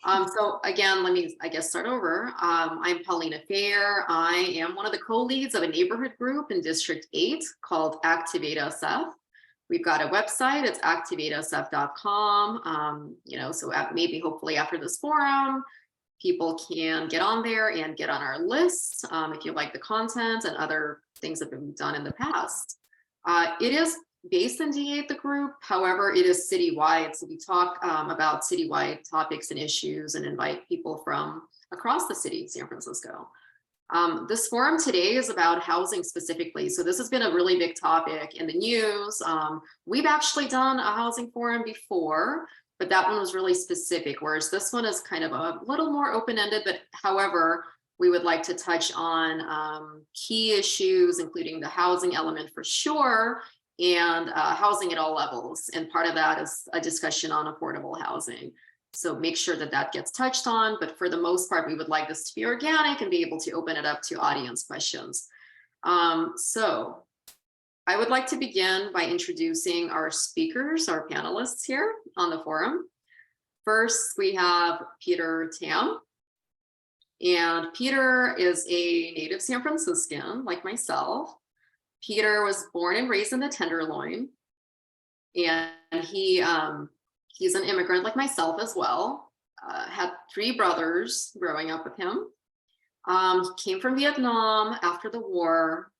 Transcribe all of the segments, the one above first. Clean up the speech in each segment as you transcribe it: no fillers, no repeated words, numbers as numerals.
So again, let me, start over. I'm Paulina Fair. I am one of the co-leads of a neighborhood group in District 8 called Activ8SF. We've got a website, it's activ8sf.com. So maybe hopefully after this forum, people can get on there and get on our list if you like the content and other things that have been done in the past. It is based in D8, the group. However, it is citywide. So we talk about citywide topics and issues and invite people from across the city, San Francisco. This forum today is about housing specifically. So this has been a really big topic in the news. We've actually done a housing forum before, but that one was really specific, whereas this one is kind of a little more open-ended, but however, we would like to touch on key issues, including the housing element for sure, and housing at all levels. And part of that is a discussion on affordable housing. So make sure that that gets touched on, but for the most part, we would like this to be organic and be able to open it up to audience questions. So I would like to begin by introducing our speakers, our panelists here on the forum. First, we have Peter Tham. And Peter is a native San Franciscan, like myself. Peter was born and raised in the Tenderloin, and he's an immigrant like myself as well. Had 3 brothers growing up with him. He came from Vietnam after the war.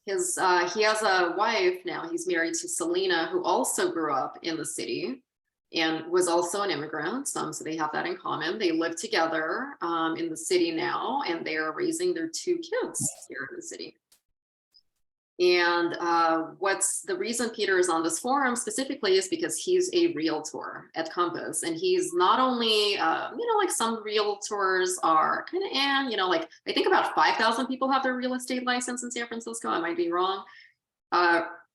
He has a wife now. He's married to Selena, who also grew up in the city and was also an immigrant. So they have that in common. They live together in the city now, and they are raising their 2 kids here in the city. And what's the reason Peter is on this forum specifically is because he's a realtor at Compass, and he's not only, like some realtors are kind of, like I think about 5,000 people have their real estate license in San Francisco. I might be wrong.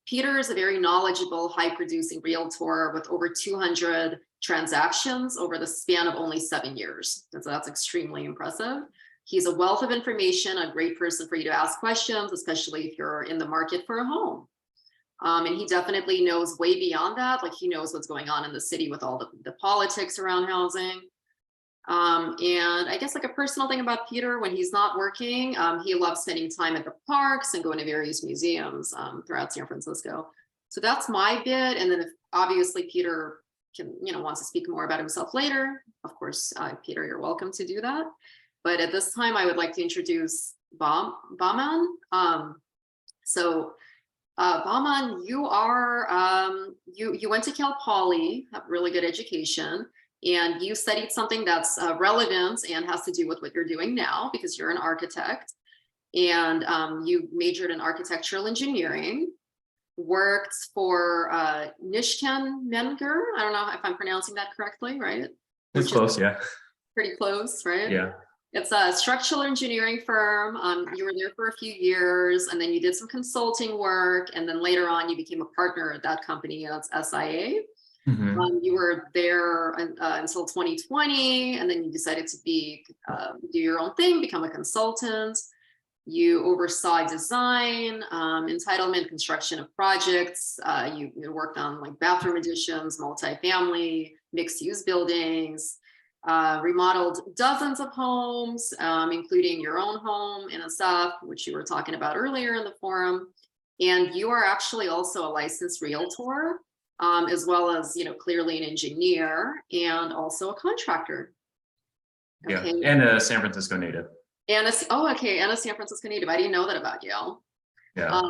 Peter is a very knowledgeable, high-producing realtor with over 200 transactions over the span of only 7 years. So that's extremely impressive. He's a wealth of information, a great person for you to ask questions, especially if you're in the market for a home. And he definitely knows way beyond that. Like he knows what's going on in the city with all the politics around housing. And I guess like a personal thing about Peter, when he's not working, he loves spending time at the parks and going to various museums throughout San Francisco. So that's my bit. And then if obviously Peter can, wants to speak more about himself later, of course, Peter, you're welcome to do that. But at this time, I would like to introduce Bahman. Bahman, you are you went to Cal Poly, have really good education, and you studied something that's relevant and has to do with what you're doing now because you're an architect, and you majored in architectural engineering. Worked for Nishkan Menger. I don't know if I'm pronouncing that correctly, right? It's close, yeah. Pretty close, right? Yeah. It's a structural engineering firm. You were there for a few years, and then you did some consulting work, and then later on you became a partner at that company. That's SIA. Mm-hmm. You were there until 2020, and then you decided to do your own thing, become a consultant. You oversaw design, entitlement, construction of projects. You worked on like bathroom additions, multifamily, mixed-use buildings. Remodeled dozens of homes, including your own home in SF, which you were talking about earlier in the forum. And you are actually also a licensed realtor, as well as, clearly an engineer and also a contractor. Okay. Yeah, and a San Francisco native. And a San Francisco native. I didn't know that about you. Yeah.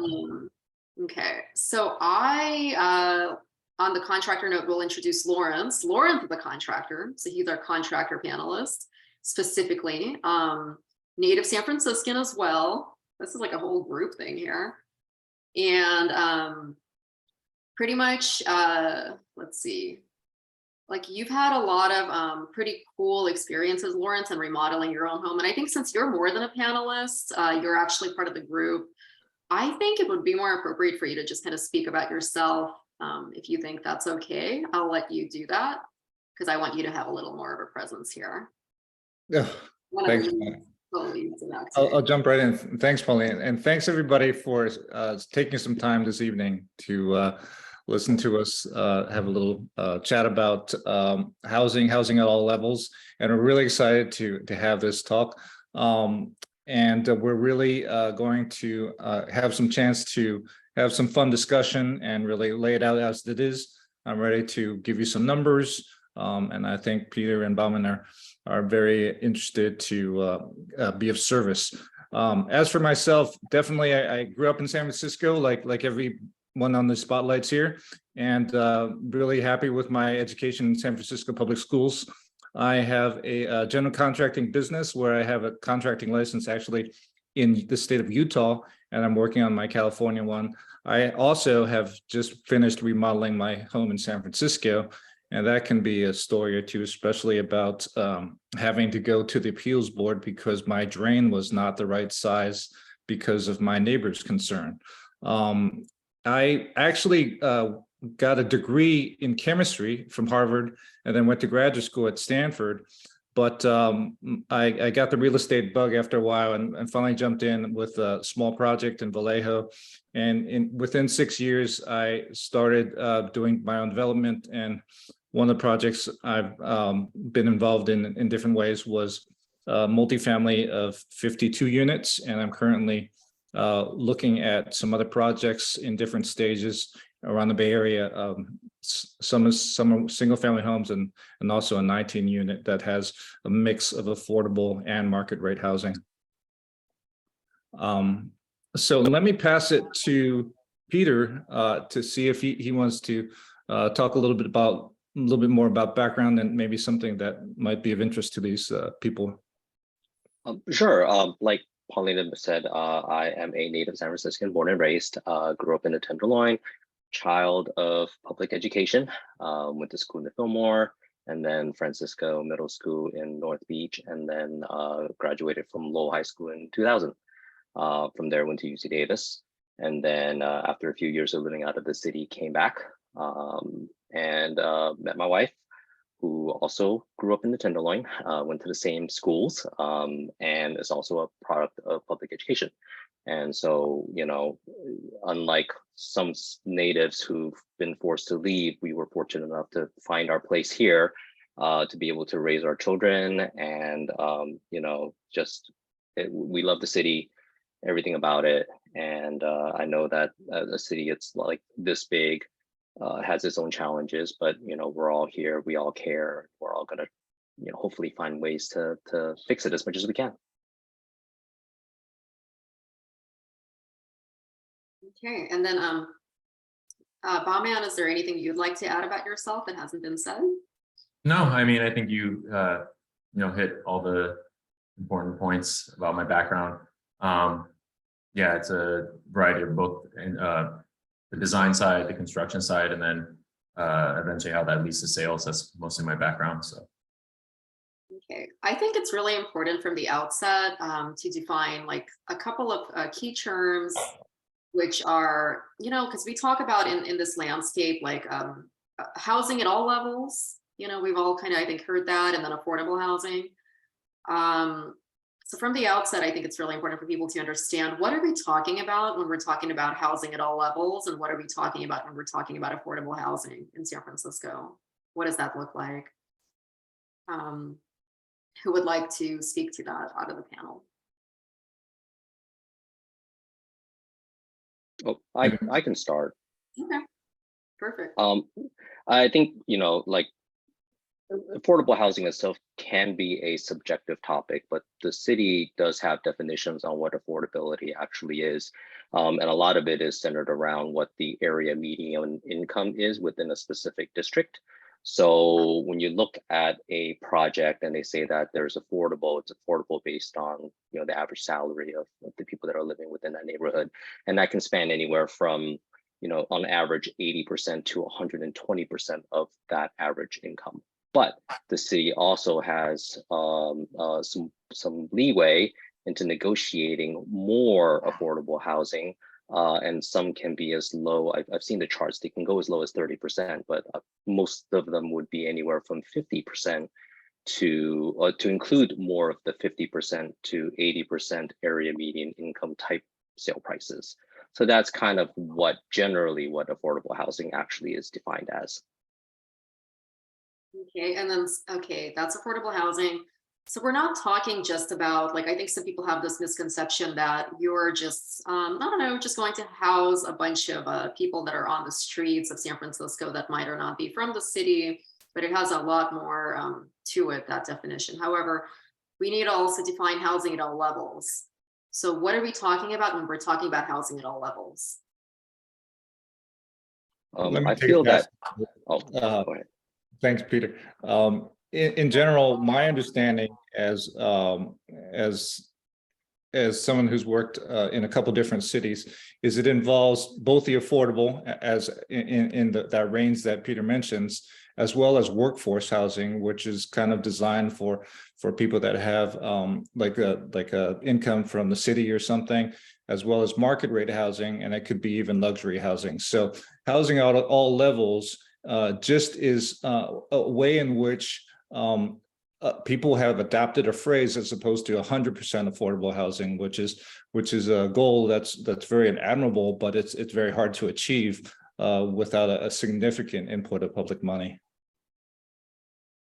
Okay, so on the contractor note, we'll introduce Laurance. Laurance is the contractor, so he's our contractor panelist, specifically. Native San Franciscan as well. This is like a whole group thing here. And pretty much, let's see, like you've had a lot of pretty cool experiences, Laurance, in remodeling your own home. And I think since you're more than a panelist, you're actually part of the group. I think it would be more appropriate for you to just kind of speak about yourself. If you think that's okay, I'll let you do that because I want you to have a little more of a presence here. Yeah, thanks. I'll jump right in. Thanks, Pauline, and thanks everybody for taking some time this evening to listen to us have a little chat about housing at all levels. And we're really excited to have this talk. And we're really going to have some chance to have some fun discussion and really lay it out as it is. I'm ready to give you some numbers. And I think Peter and Bahman are very interested to be of service. As for myself, definitely I grew up in San Francisco, like everyone on the spotlights here, and really happy with my education in San Francisco public schools. I have a general contracting business where I have a contracting license actually in the state of Utah, and I'm working on my California one. I also have just finished remodeling my home in San Francisco, and that can be a story or two, especially about having to go to the appeals board because my drain was not the right size because of my neighbor's concern. I actually got a degree in chemistry from Harvard and then went to graduate school at Stanford. But I got the real estate bug after a while and finally jumped in with a small project in Vallejo. And within 6 years, I started doing my own development. And one of the projects I've been involved in different ways was multifamily of 52 units. And I'm currently looking at some other projects in different stages around the Bay Area. Some are single family homes and also a 19 unit that has a mix of affordable and market rate housing. So let me pass it to Peter to see if he wants to talk a little bit more about background and maybe something that might be of interest to these people. Sure. Like Paulina said, I am a native San Franciscan, born and raised, grew up in the Tenderloin, child of public education, went to school in the Fillmore, and then Francisco Middle School in North Beach, and then graduated from Lowell High School in 2000. From there, went to UC Davis. And then after a few years of living out of the city, came back and met my wife, who also grew up in the Tenderloin, went to the same schools, and is also a product of public education. And so, you know, unlike some natives who've been forced to leave, we were fortunate enough to find our place here, to be able to raise our children. And, you know, we love the city, everything about it. And I know that a city it's like this big has its own challenges, but, you know, we're all here, we all care, we're all gonna, you know, hopefully find ways to fix it as much as we can. Okay, and then Bahman, is there anything you'd like to add about yourself that hasn't been said? No, I mean, I think you hit all the important points about my background. Yeah, it's a variety of both the design side, the construction side, and then eventually how that leads to sales. That's mostly my background. So. Okay, I think it's really important from the outset to define like a couple of key terms, which are, you know, because we talk about in this landscape, like housing at all levels, you know, we've all kind of, I think, heard that, and then affordable housing. So from the outset, I think it's really important for people to understand, what are we talking about when we're talking about housing at all levels, and what are we talking about when we're talking about affordable housing in San Francisco? What does that look like? Who would like to speak to that out of the panel? Oh, I can start. Okay, perfect. I think, you know, like affordable housing itself can be a subjective topic, but the city does have definitions on what affordability actually is. And a lot of it is centered around what the area median income is within a specific district. So when you look at a project and they say that there's affordable, it's affordable based on, you know, the average salary of the people that are living within that neighborhood. And that can span anywhere from, you know, on average 80% to 120% of that average income. But the city also has some leeway into negotiating more affordable housing, and some can be as low. I've seen the charts; they can go as low as 30%, but most of them would be anywhere from 50% to include more of the 50% to 80% area median income type sale prices. So that's kind of what generally what affordable housing actually is defined as. Okay, and then, okay, that's affordable housing. So we're not talking just about, like, I think some people have this misconception that you're just, I don't know, just going to house a bunch of people that are on the streets of San Francisco that might or not be from the city, but it has a lot more to it, that definition. However, we need to also define housing at all levels. So what are we talking about when we're talking about housing at all levels? Let me I take feel that. that. Oh, go ahead. Thanks, Peter. In general, my understanding as someone who's worked in a couple different cities is it involves both the affordable as in that range that Peter mentions, as well as workforce housing, which is kind of designed for people that have like a income from the city or something, as well as market rate housing, and it could be even luxury housing. So housing at all levels just is a way in which people have adopted a phrase as opposed to 100% affordable housing, which is a goal that's very admirable, but it's very hard to achieve without a significant input of public money.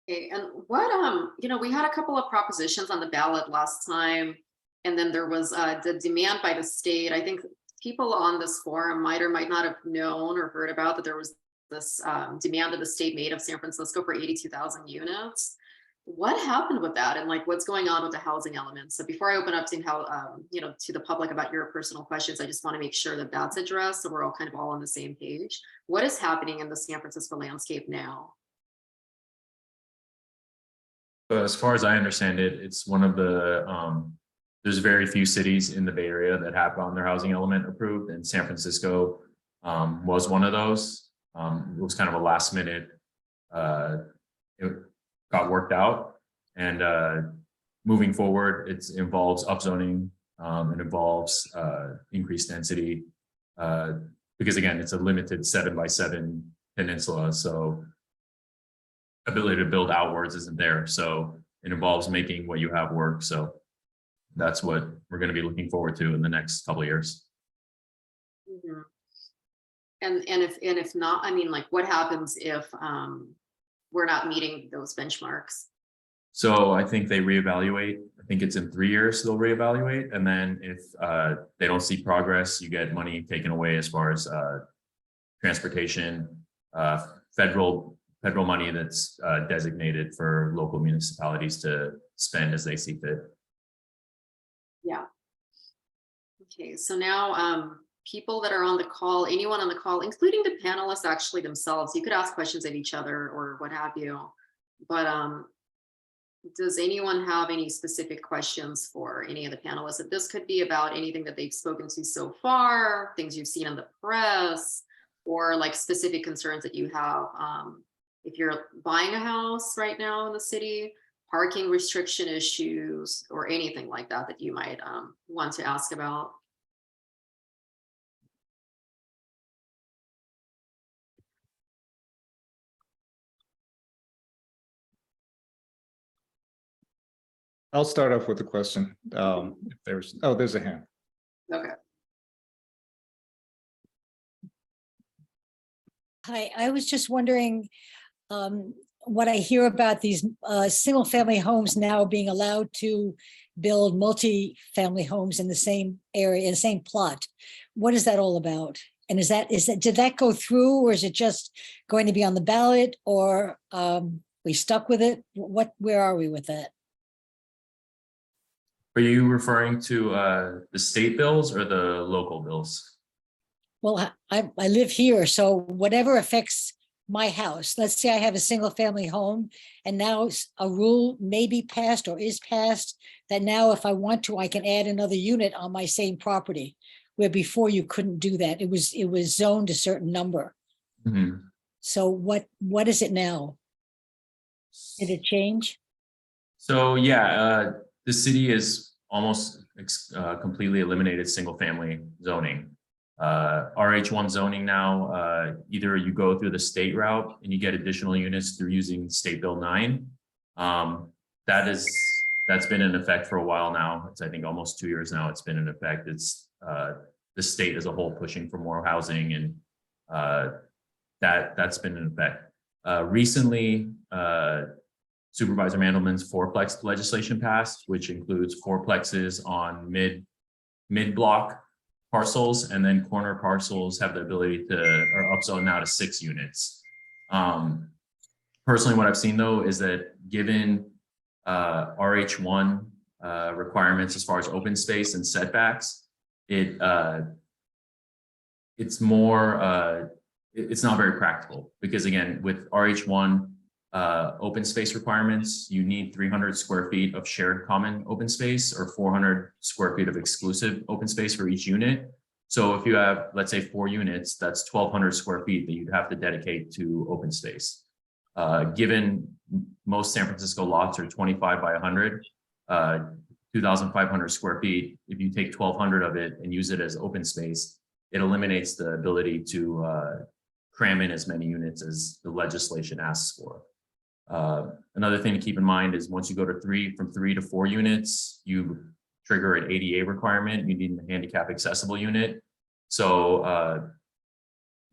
Okay, and what, we had a couple of propositions on the ballot last time, and then there was the demand by the state. I think people on this forum might or might not have known or heard about that there was this demand that the state made of San Francisco for 82,000 units. What happened with that, and like what's going on with the housing element? So before I open up to how to the public about your personal questions, I just want to make sure that that's addressed so we're all kind of all on the same page. What is happening in the San Francisco landscape now? But as far as I understand it, it's one of the there's very few cities in the Bay Area that have gotten their housing element approved, and San Francisco was one of those. It was kind of a last minute. It got worked out, and moving forward, it involves upzoning. It involves increased density because again, it's a limited 7x7 peninsula, so ability to build outwards isn't there. So it involves making what you have work. So that's what we're going to be looking forward to in the next couple of years. Mm-hmm. And if not, I mean, like, what happens if we're not meeting those benchmarks? So I think they reevaluate. I think it's in 3 years they'll reevaluate, and then if they don't see progress, you get money taken away as far as transportation, federal money that's designated for local municipalities to spend as they see fit. Yeah. Okay, so now people that are on the call, anyone on the call, including the panelists actually themselves, you could ask questions of each other or what have you. But does anyone have any specific questions for any of the panelists? If this could be about anything that they've spoken to so far, things you've seen in the press, or like specific concerns that you have. If you're buying a house right now in the city, parking restriction issues, or anything like that that you might want to ask about. I'll start off with a question. If there's a hand. Okay. Hi, I was just wondering what I hear about these single family homes now being allowed to build multi-family homes in the same area, in the same plot. What is that all about? And did that go through, or is it just going to be on the ballot, or we stuck with it? Where are we with that? Are you referring to the state bills or the local bills? Well, I live here, so whatever affects my house. Let's say I have a single family home, and now a rule may be passed or is passed that now if I want to, I can add another unit on my same property, where before you couldn't do that. It was zoned a certain number. Mm-hmm. So what is it now? Did it change? So yeah, the city is almost completely eliminated single family zoning. RH1 zoning now, either you go through the state route and you get additional units through using State Bill 9. That's been in effect for a while now. It's, I think, almost 2 years now it's been in effect. It's the state as a whole pushing for more housing, and that's been in effect. Recently, Supervisor Mandelman's Fourplex legislation passed, which includes fourplexes on mid-block parcels, and then corner parcels have the ability to, are upzone now to 6 units. Personally, what I've seen though is that given RH1 requirements as far as open space and setbacks, it's not very practical, because again, with RH1 open space requirements, you need 300 square feet of shared common open space or 400 square feet of exclusive open space for each unit. So if you have, let's say, 4 units, that's 1,200 square feet that you'd have to dedicate to open space. Given most San Francisco lots are 25 by 100, 2,500 square feet, if you take 1,200 of it and use it as open space, it eliminates the ability to cram in as many units as the legislation asks for. Another thing to keep in mind is once you go to from 3 to 4 units, you trigger an ADA requirement. You need a handicap accessible unit. So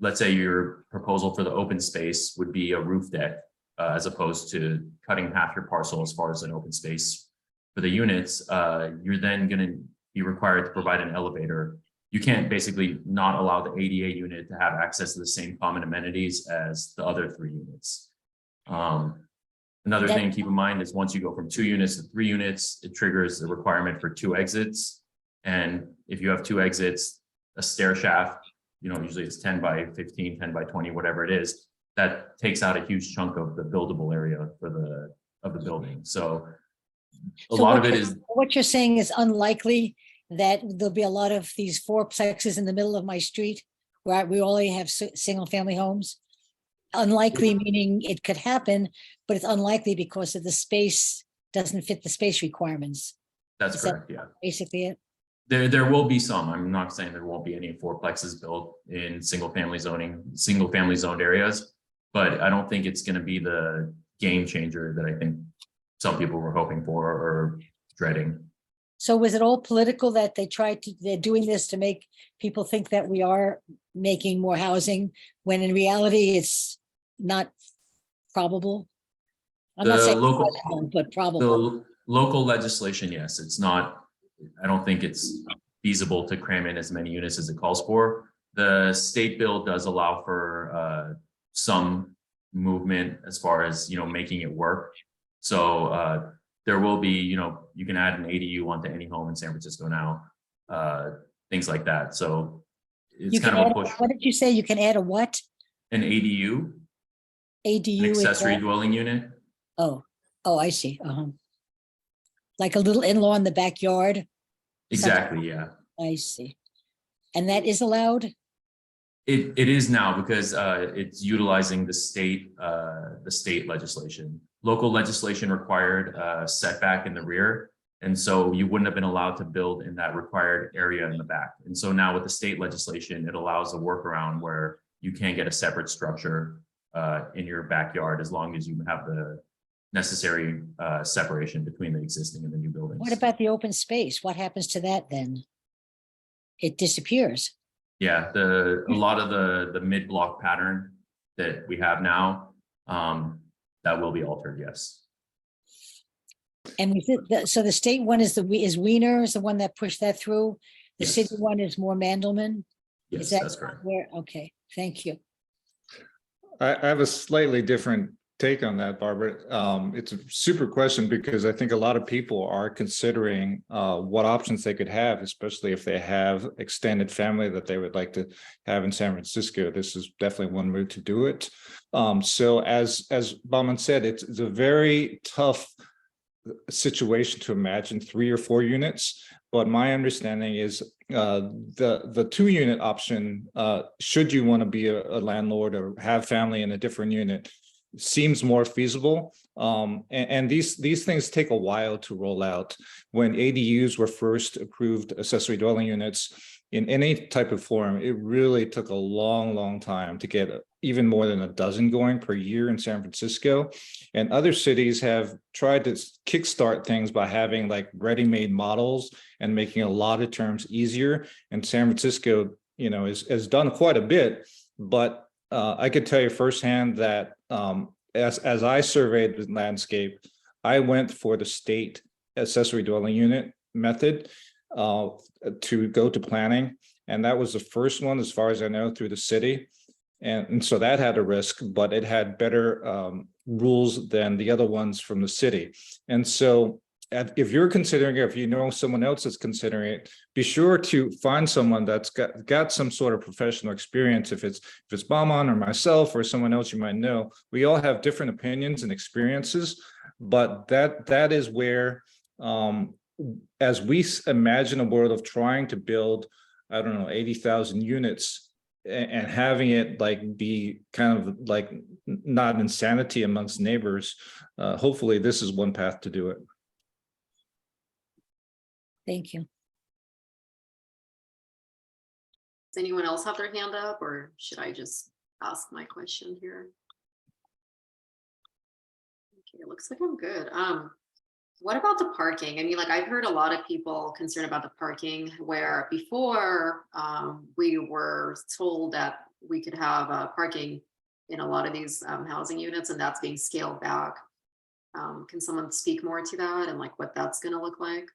let's say your proposal for the open space would be a roof deck, as opposed to cutting half your parcel as far as an open space for the units. You're then going to be required to provide an elevator. You can't basically not allow the ADA unit to have access to the same common amenities as the other 3 units. Another thing to keep in mind is once you go from 2 units to 3 units, it triggers the requirement for 2 exits. And if you have 2 exits, a stair shaft, usually it's 10 by 15, 10 by 20, whatever it is, that takes out a huge chunk of the buildable area for the building. So a lot of it is. What you're saying is unlikely that there'll be a lot of these fourplexes in the middle of my street where we only have single family homes. Unlikely meaning it could happen, but it's unlikely because of the space doesn't fit the space requirements. That's correct. Yeah. Basically it. There will be some. I'm not saying there won't be any fourplexes built in single family zoned areas, but I don't think it's going to be the game changer that I think some people were hoping for or dreading. So was it all political that they're doing this to make people think that we are making more housing when in reality it's not probable? I'm not saying probable, but probable. The local legislation, yes, it's not. I don't think it's feasible to cram in as many units as it calls for. The state bill does allow for some movement as far as making it work. So there will be, you can add an ADU onto any home in San Francisco now, things like that. So it's kind of a push. What did you say? You can add a what? An ADU. ADU. An accessory dwelling unit. Oh, I see. Like a little in-law in the backyard. Exactly. Yeah. I see. And that is allowed? It is now because it's utilizing the state legislation. Local legislation required setback in the rear. And so you wouldn't have been allowed to build in that required area in the back. And so now with the state legislation, it allows a workaround where you can get a separate structure in your backyard as long as you have the necessary separation between the existing and the new buildings. What about the open space? What happens to that then? It disappears. Yeah, a lot of the mid-block pattern that we have now, that will be altered, yes. And so the state one is Wiener is the one that pushed that through. The Yes. city one is more Mandelman. Yes, Is that that's correct. Okay, thank you. I have a slightly different take on that, Barbara. It's a super question because I think a lot of people are considering what options they could have, especially if they have extended family that they would like to have in San Francisco. This is definitely one route to do it. So as Bahman said, it's a very tough situation to imagine 3 or 4 units. But my understanding is the 2-unit option, should you want to be a landlord or have family in a different unit, seems more feasible. And these things take a while to roll out. When ADUs were first approved, accessory dwelling units, in any type of forum, it really took a long time to get even more than a dozen going per year in San Francisco. And other cities have tried to kickstart things by having like ready-made models and making a lot of terms easier. And San Francisco, you know, has done quite a bit, but I could tell you firsthand that as I surveyed the landscape, I went for the state accessory dwelling unit method to go to planning. And that was the first one, as far as I know, through the city. And so that had a risk, but it had better rules than the other ones from the city. And so if you're considering it, if you know someone else is considering it, be sure to find someone that's got some sort of professional experience. If it's Bahman or myself or someone else you might know, we all have different opinions and experiences, but that is where, as we imagine a world of trying to build, I don't know, 80,000 units and having it like be kind of like not insanity amongst neighbors, hopefully this is one path to do it. Thank you. Does anyone else have their hand up, or should I just ask my question here? Okay, it looks like I'm good. What about the parking? I mean, like I've heard a lot of people concerned about the parking, where before we were told that we could have parking in a lot of these housing units, and that's being scaled back. Can someone speak more to that and like what that's going to look like?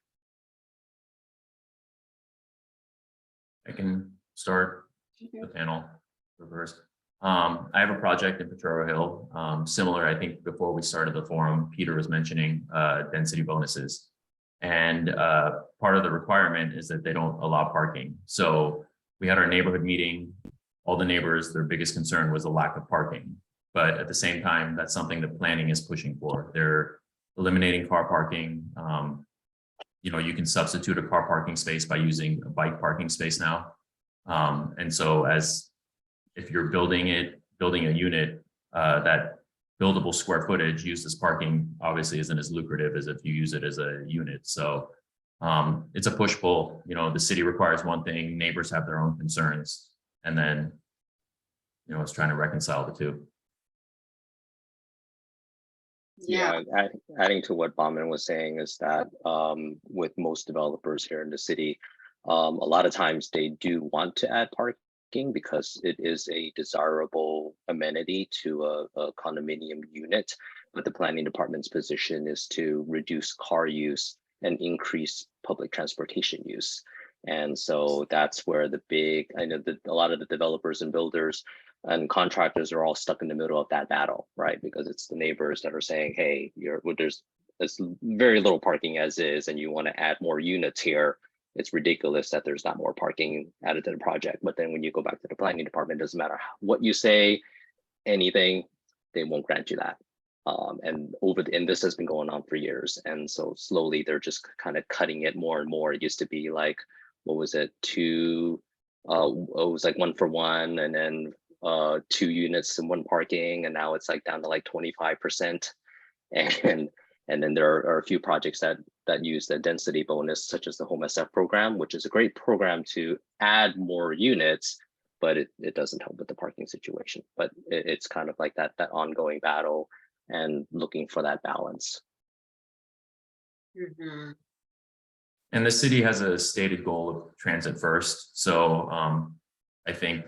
I can start the panel reverse. I have a project in Potrero Hill, similar. I think before we started the forum, Peter was mentioning density bonuses, and part of the requirement is that they don't allow parking. So we had our neighborhood meeting. All the neighbors, their biggest concern was the lack of parking, but at the same time, that's something that planning is pushing for. They're eliminating car parking. You know, you can substitute a car parking space by using a bike parking space now. And so if you're building a unit, that buildable square footage used as parking obviously isn't as lucrative as if you use it as a unit. So it's a push-pull. You know, the city requires one thing, neighbors have their own concerns, and then, you know, it's trying to reconcile the two. Yeah. Adding to what Bahman was saying is that with most developers here in the city, a lot of times they do want to add parking because it is a desirable amenity to a condominium unit, but the planning department's position is to reduce car use and increase public transportation use. And so that's where I know that a lot of the developers and builders and contractors are all stuck in the middle of that battle, right? Because it's the neighbors that are saying, hey, there's very little parking as is, and you want to add more units here. It's ridiculous that there's not more parking added to the project. But then when you go back to the planning department, it doesn't matter what you say, anything, they won't grant you that. And this has been going on for years. And so slowly they're just kind of cutting it more and more. It used to be like, what was it? It was like 1 for 1, and then 2 units and 1 parking, and now it's like down to like 25%. And then there are a few projects that use the density bonus, such as the Home SF program, which is a great program to add more units, but it doesn't help with the parking situation. But it's kind of like that ongoing battle and looking for that balance. Mm-hmm. And the city has a stated goal of transit first. So I think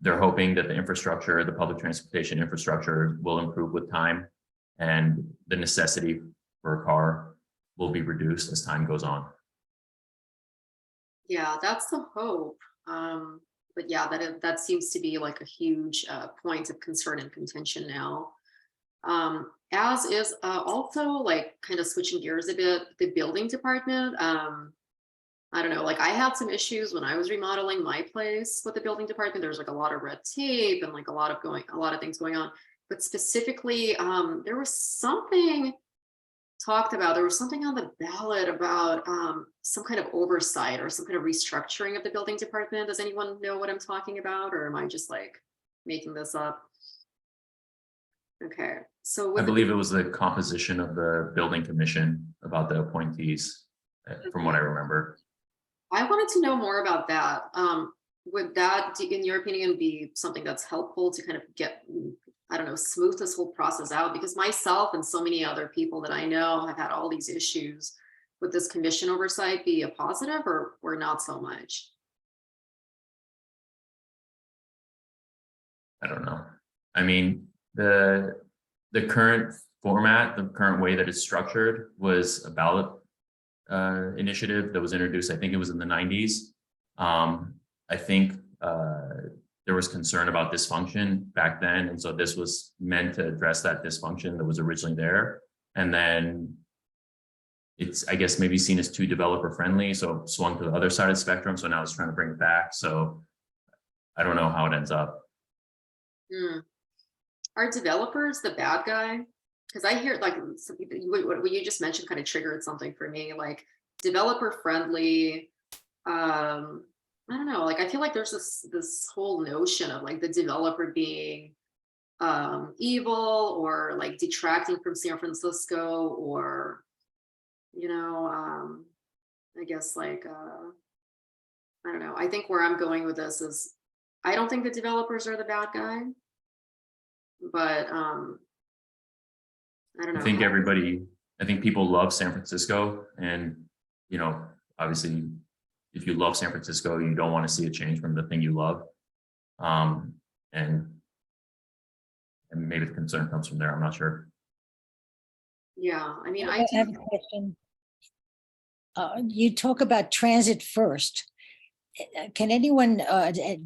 they're hoping that the public transportation infrastructure will improve with time, and the necessity for a car will be reduced as time goes on. Yeah, that's the hope. But yeah, that seems to be like a huge point of concern and contention now. As is also like kind of switching gears a bit, the building department. I don't know, like I had some issues when I was remodeling my place with the building department. There's like a lot of red tape and like a lot of things going on. But specifically, there was something there was something on the ballot about some kind of oversight or some kind of restructuring of the building department. Does anyone know what I'm talking about, or am I just like making this up? Okay, so I believe it was the composition of the building commission about the appointees, from what I remember. I wanted to know more about that. Would that, in your opinion, be something that's helpful to kind of get, I don't know, smooth this whole process out? Because myself and so many other people that I know have had all these issues. Would this commission oversight be a positive or not so much? I don't know. I mean, the current format, the current way that it's structured was a ballot initiative that was introduced. I think it was in the 90s. I think there was concern about dysfunction back then. And so this was meant to address that dysfunction that was originally there. And then it's, I guess, maybe seen as too developer friendly. So it swung to the other side of the spectrum. So now it's trying to bring it back. So I don't know how it ends up. Are developers the bad guy? Because I hear like what you just mentioned kind of triggered something for me, like developer friendly. I don't know, like I feel like there's this whole notion of like the developer being evil or like detracting from San Francisco, or I guess like I don't know. I think where I'm going with this is I don't think the developers are the bad guy, but I don't know. I think people love San Francisco, and obviously if you love San Francisco, you don't want to see a change from the thing you love. And maybe the concern comes from there. I'm not sure. Yeah, I mean, I have a question. You talk about transit first. Can anyone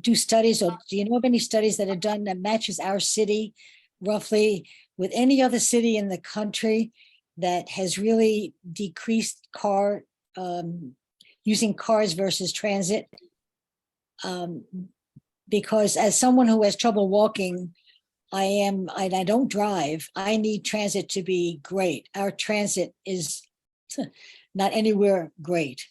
do studies, or do you know of any studies that are done that matches our city roughly with any other city in the country that has really decreased using cars versus transit? Because as someone who has trouble walking, I don't drive. I need transit to be great. Our transit is not anywhere great.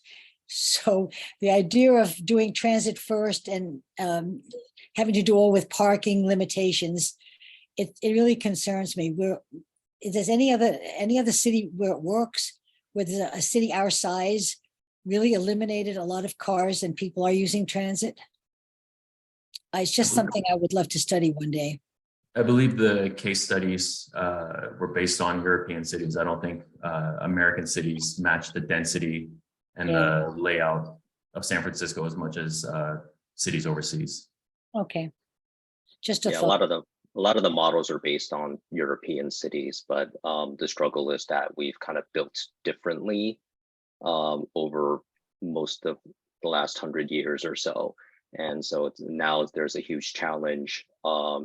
So the idea of doing transit first and having to do all with parking limitations, it really concerns me. If there's any other city where it works, where there's a city our size really eliminated a lot of cars and people are using transit? It's just something I would love to study one day. I believe the case studies were based on European cities. I don't think American cities match the density and the layout of San Francisco as much as cities overseas. Okay, just a Yeah, thought. a lot of the models are based on European cities, but the struggle is that we've kind of built differently over most of the last 100 years or so. And so now there's a huge challenge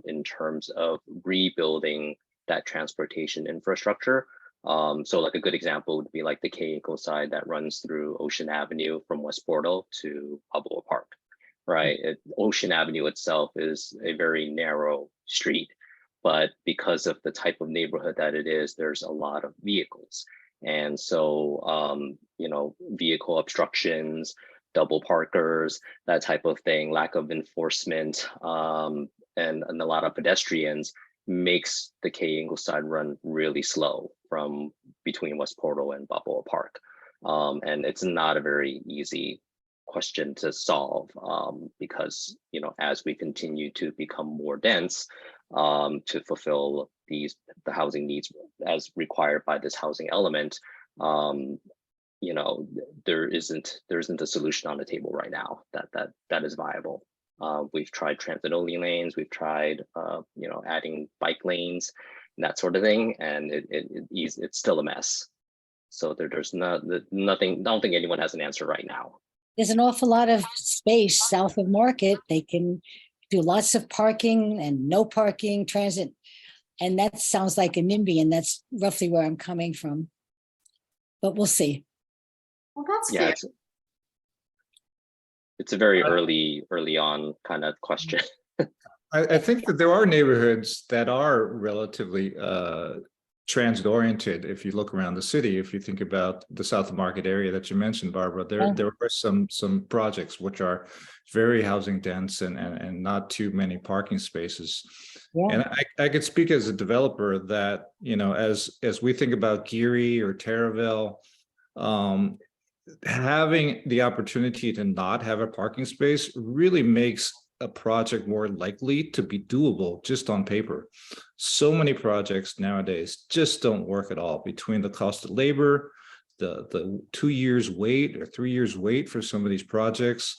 in terms of rebuilding that transportation infrastructure. So like a good example would be like the K-Eco side that runs through Ocean Avenue from West Portal to Balboa Park, right? Ocean Avenue itself is a very narrow street, but because of the type of neighborhood that it is, there's a lot of vehicles. And so, vehicle obstructions, double parkers, that type of thing, lack of enforcement, and a lot of pedestrians makes the K-Ingleside run really slow from between West Portal and Balboa Park. And it's not a very easy question to solve because, as we continue to become more dense to fulfill the housing needs as required by this housing element, there isn't a solution on the table right now that is viable. We've tried transit only lanes, we've tried adding bike lanes and that sort of thing, and it's still a mess. So there's nothing. I don't think anyone has an answer right now. There's an awful lot of space south of Market. They can do lots of parking and no parking transit, and that sounds like a NIMBY, and that's roughly where I'm coming from. But we'll see. Well, that's fair. It's a very early on kind of question. I think that there are neighborhoods that are relatively transit oriented. If you look around the city, if you think about the South of Market area that you mentioned, Barbara, there are some projects which are very housing dense and not too many parking spaces. Yeah. And I could speak as a developer that, as we think about Geary or Terraville, having the opportunity to not have a parking space really makes a project more likely to be doable just on paper. So many projects nowadays just don't work at all between the cost of labor, the 2 years wait or 3 years wait for some of these projects,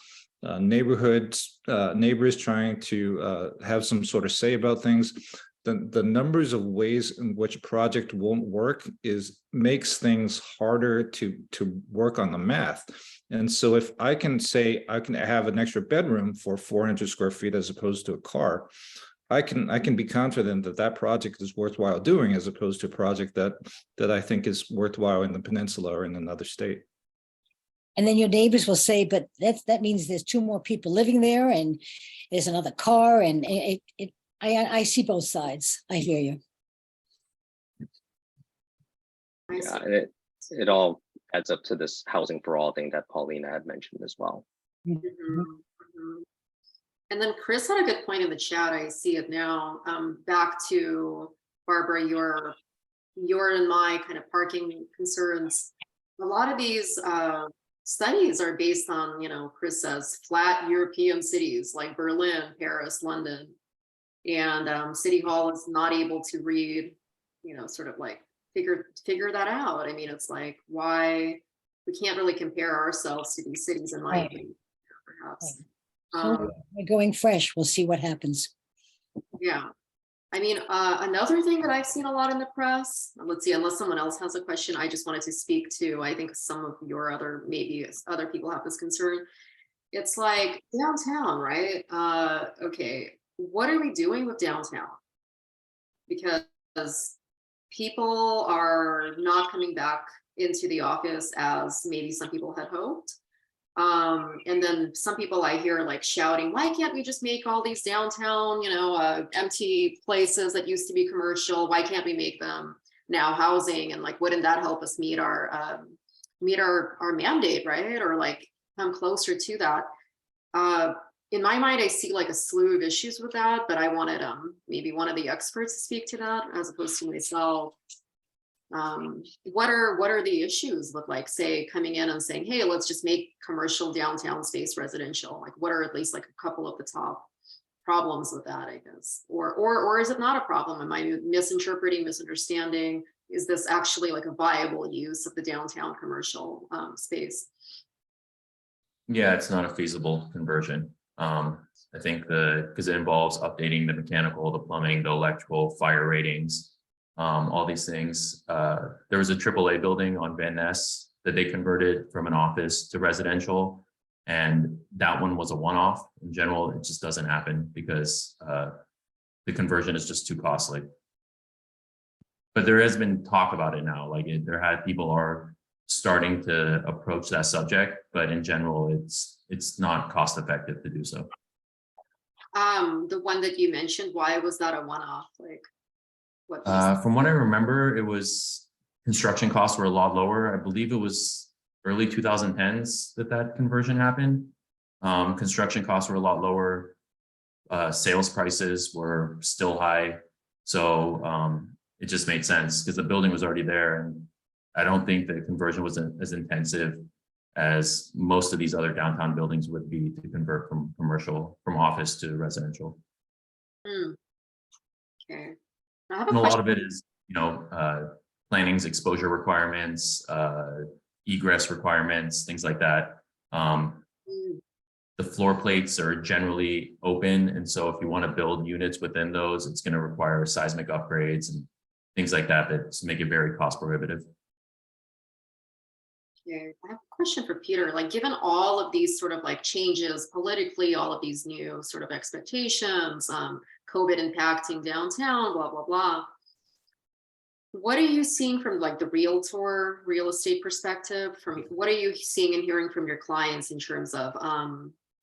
neighbors trying to have some sort of say about things. The numbers of ways in which a project won't work makes things harder to work on the math. And so if I can say I can have an extra bedroom for 400 square feet as opposed to a car, I can be confident that that project is worthwhile doing, as opposed to a project that I think is worthwhile in the peninsula or in another state. And then your neighbors will say, but that means there's 2 more people living there and there's another car, and I see both sides. I hear you. Yeah, and it all adds up to this housing for all thing that Paulina had mentioned as well. Mhm, mhm. And then Chris had a good point in the chat. I see it now. Back to Barbara, your and my kind of parking concerns. A lot of these studies are based on, Chris says, flat European cities like Berlin, Paris, London. And City Hall is not able to read, sort of like figure that out. I mean, it's like, why we can't really compare ourselves to these cities, in my Right. opinion, perhaps. So we're going fresh. We'll see what happens. Yeah. I mean, another thing that I've seen a lot in the press, let's see, unless someone else has a question, I just wanted to speak to, I think some of your maybe other people have this concern. It's like downtown, right? Okay, what are we doing with downtown? Because people are not coming back into the office as maybe some people had hoped. And then some people I hear like shouting, why can't we just make all these downtown, empty places that used to be commercial? Why can't we make them now housing? And like, wouldn't that help us meet our mandate, right? Or like come closer to that. In my mind, I see like a slew of issues with that, but I wanted maybe one of the experts to speak to that as opposed to myself. What are the issues with, like, say, coming in and saying, hey, let's just make commercial downtown space residential? Like, what are at least like a couple of the top problems with that, I guess? Or is it not a problem? Am I misunderstanding? Is this actually like a viable use of the downtown commercial space? Yeah, it's not a feasible conversion. I think because it involves updating the mechanical, the plumbing, the electrical, fire ratings, all these things. There was a AAA building on Van Ness that they converted from an office to residential, and that one was a one-off. In general, it just doesn't happen because the conversion is just too costly. But there has been talk about it now. Like people are starting to approach that subject, but in general, it's not cost effective to do so. The one that you mentioned, why was that a one-off? Like, what? From what I remember, it was construction costs were a lot lower. I believe it was early 2010s that conversion happened. Construction costs were a lot lower. Sales prices were still high. So it just made sense because the building was already there. And I don't think the conversion was as intensive as most of these other downtown buildings would be to convert from office to residential. Okay. I have And a question. lot of it is, planning's exposure requirements, egress requirements, things like that. The floor plates are generally open. And so if you want to build units within those, it's going to require seismic upgrades and things like that make it very cost prohibitive. Okay. I have a question for Peter. Like, given all of these sort of like changes politically, all of these new sort of expectations, COVID impacting downtown, blah, blah, blah. What are you seeing from like the realtor real estate perspective? What are you seeing and hearing from your clients in terms of,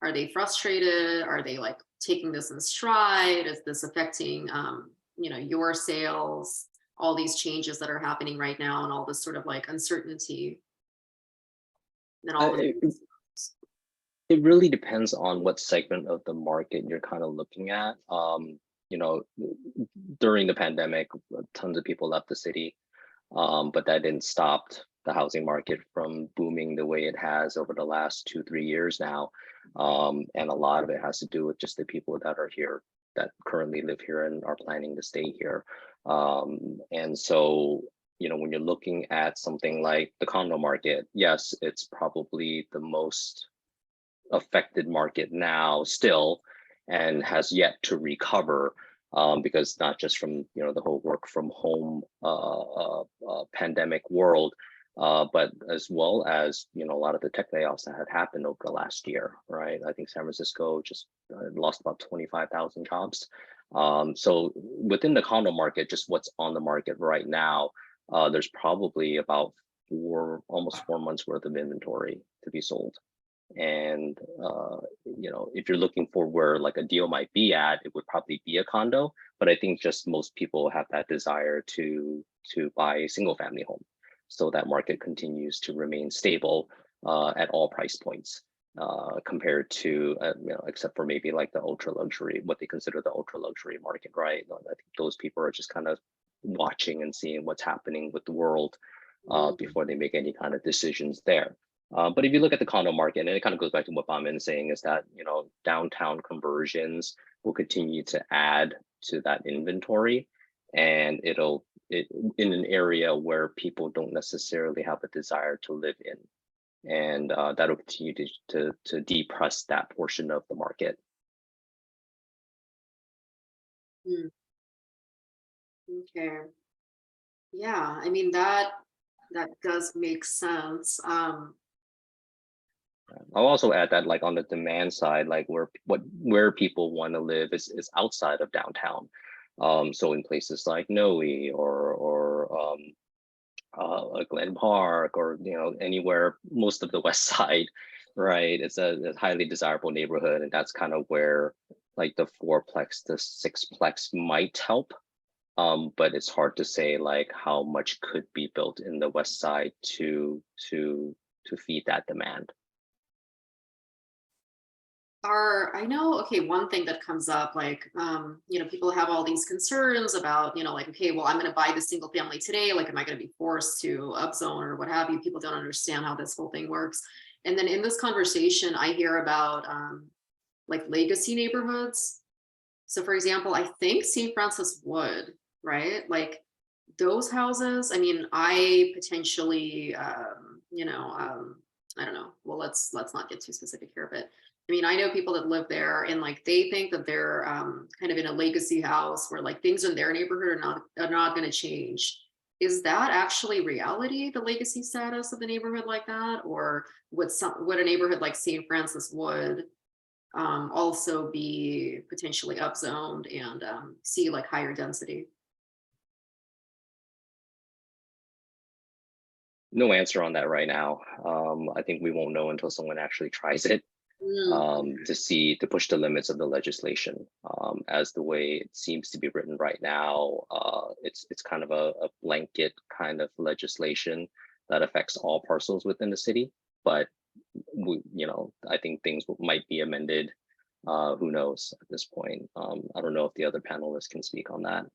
are they frustrated? Are they like taking this in stride? Is this affecting, your sales, all these changes that are happening right now and all this sort of like uncertainty? And all it really depends on what segment of the market you're kind of looking at. During the pandemic, tons of people left the city, but that didn't stop the housing market from booming the way it has over the last 2-3 years now. And a lot of it has to do with just the people that are here, that currently live here and are planning to stay here. And so, you know, when you're looking at something like the condo market, yes, it's probably the most affected market now still, and has yet to recover, because not just from, you know, the whole work from home pandemic world, but as well as, you know, a lot of the tech layoffs that had happened over the last year, right? I think San Francisco just lost about 25,000 jobs. So within the condo market, just what's on the market right now, there's probably about almost 4 months worth of inventory to be sold. And you know, if you're looking for where like a deal might be at, it would probably be a condo. But I think just most people have that desire to buy a single family home, so that market continues to remain stable at all price points, compared to you know, except for maybe like the ultra luxury, what they consider the ultra luxury market, right? I think those people are just kind of watching and seeing what's happening with the world before they make any kind of decisions there. But if you look at the condo market, and it kind of goes back to what Bahman is saying, is that, you know, downtown conversions will continue to add to that inventory, and it'll in an area where people don't necessarily have a desire to live in, and that'll continue to depress that portion of the market. Okay. Yeah, I mean, that does make sense. I'll also add that, like, on the demand side, like where people want to live is outside of downtown. So in places like Noe or Glen Park, or, you know, anywhere, most of the West Side, right? It's a highly desirable neighborhood, and that's kind of where like the fourplex, the sixplex might help. But it's hard to say like how much could be built in the West Side to feed that demand. I know, okay, one thing that comes up, like, you know, people have all these concerns about, you know, like, okay, well, I'm going to buy the single family today. Like, am I going to be forced to upzone or what have you? People don't understand how this whole thing works. And then in this conversation, I hear about like legacy neighborhoods. So for example, I think St. Francis Wood, right? Like those houses, I mean, I potentially, you know, I don't know. Well, let's not get too specific here, but I mean, I know people that live there, and like they think that they're kind of in a legacy house where like things in their neighborhood are not going to change. Is that actually reality, the legacy status of the neighborhood like that, or would a neighborhood like St. Francis Wood also be potentially upzoned and see like higher density? No answer on that right now. I think we won't know until someone actually tries it. To push the limits of the legislation. As the way it seems to be written right now, it's kind of a blanket kind of legislation that affects all parcels within the city. But you know, I think things might be amended. Who knows at this point? I don't know if the other panelists can speak on that.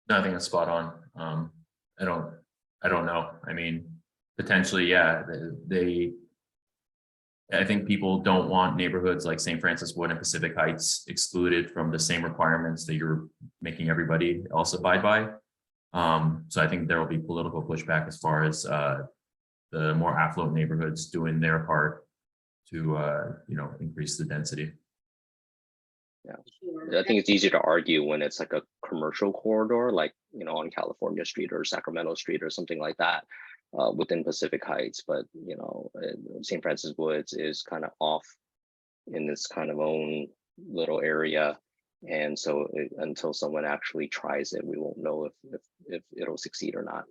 No, I think that's spot on. I don't know. I mean, potentially, yeah, I think people don't want neighborhoods like St. Francis Wood and Pacific Heights excluded from the same requirements that you're making everybody else abide by. So I think there will be political pushback as far as the more affluent neighborhoods doing their part to you know, increase the density. Yeah, I think it's easier to argue when it's like a commercial corridor, like, you know, on California Street or Sacramento Street or something like that, within Pacific Heights. But, you know, St. Francis Woods is kind of off in this kind of own little area. And so until someone actually tries it, we won't know if it'll succeed or not.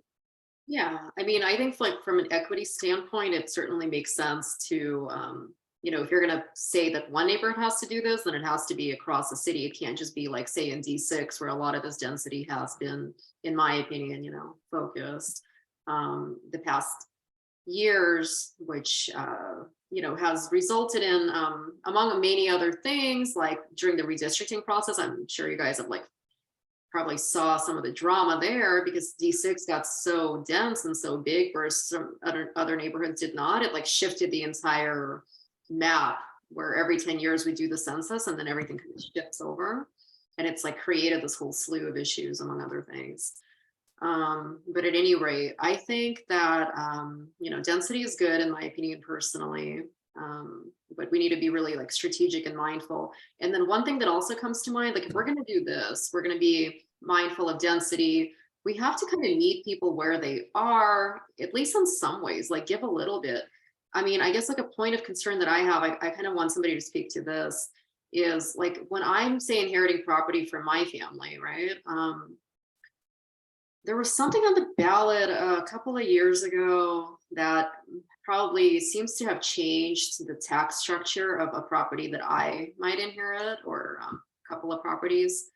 Yeah, I mean, I think like from an equity standpoint, it certainly makes sense to, you know, if you're going to say that one neighborhood has to do this, then it has to be across the city. It can't just be like, say, in D6, where a lot of this density has been, in my opinion, you know, focused the past years, which, you know, has resulted in, among many other things, like during the redistricting process, I'm sure you guys have like probably saw some of the drama there because D6 got so dense and so big, whereas some other neighborhoods did not. It like shifted the entire map, where every 10 years we do the census and then everything kind of shifts over. And it's like created this whole slew of issues, among other things. But at any rate, I think that, you know, density is good in my opinion, personally. But we need to be really like strategic and mindful. And then one thing that also comes to mind, like if we're going to do this, we're going to be mindful of density. We have to kind of meet people where they are, at least in some ways, like give a little bit. I mean, I guess like a point of concern that I have, I kind of want somebody to speak to this, is like when I'm say inheriting property from my family, right? There was something on the ballot a couple of years ago that probably seems to have changed the tax structure of a property that I might inherit, or a couple of properties.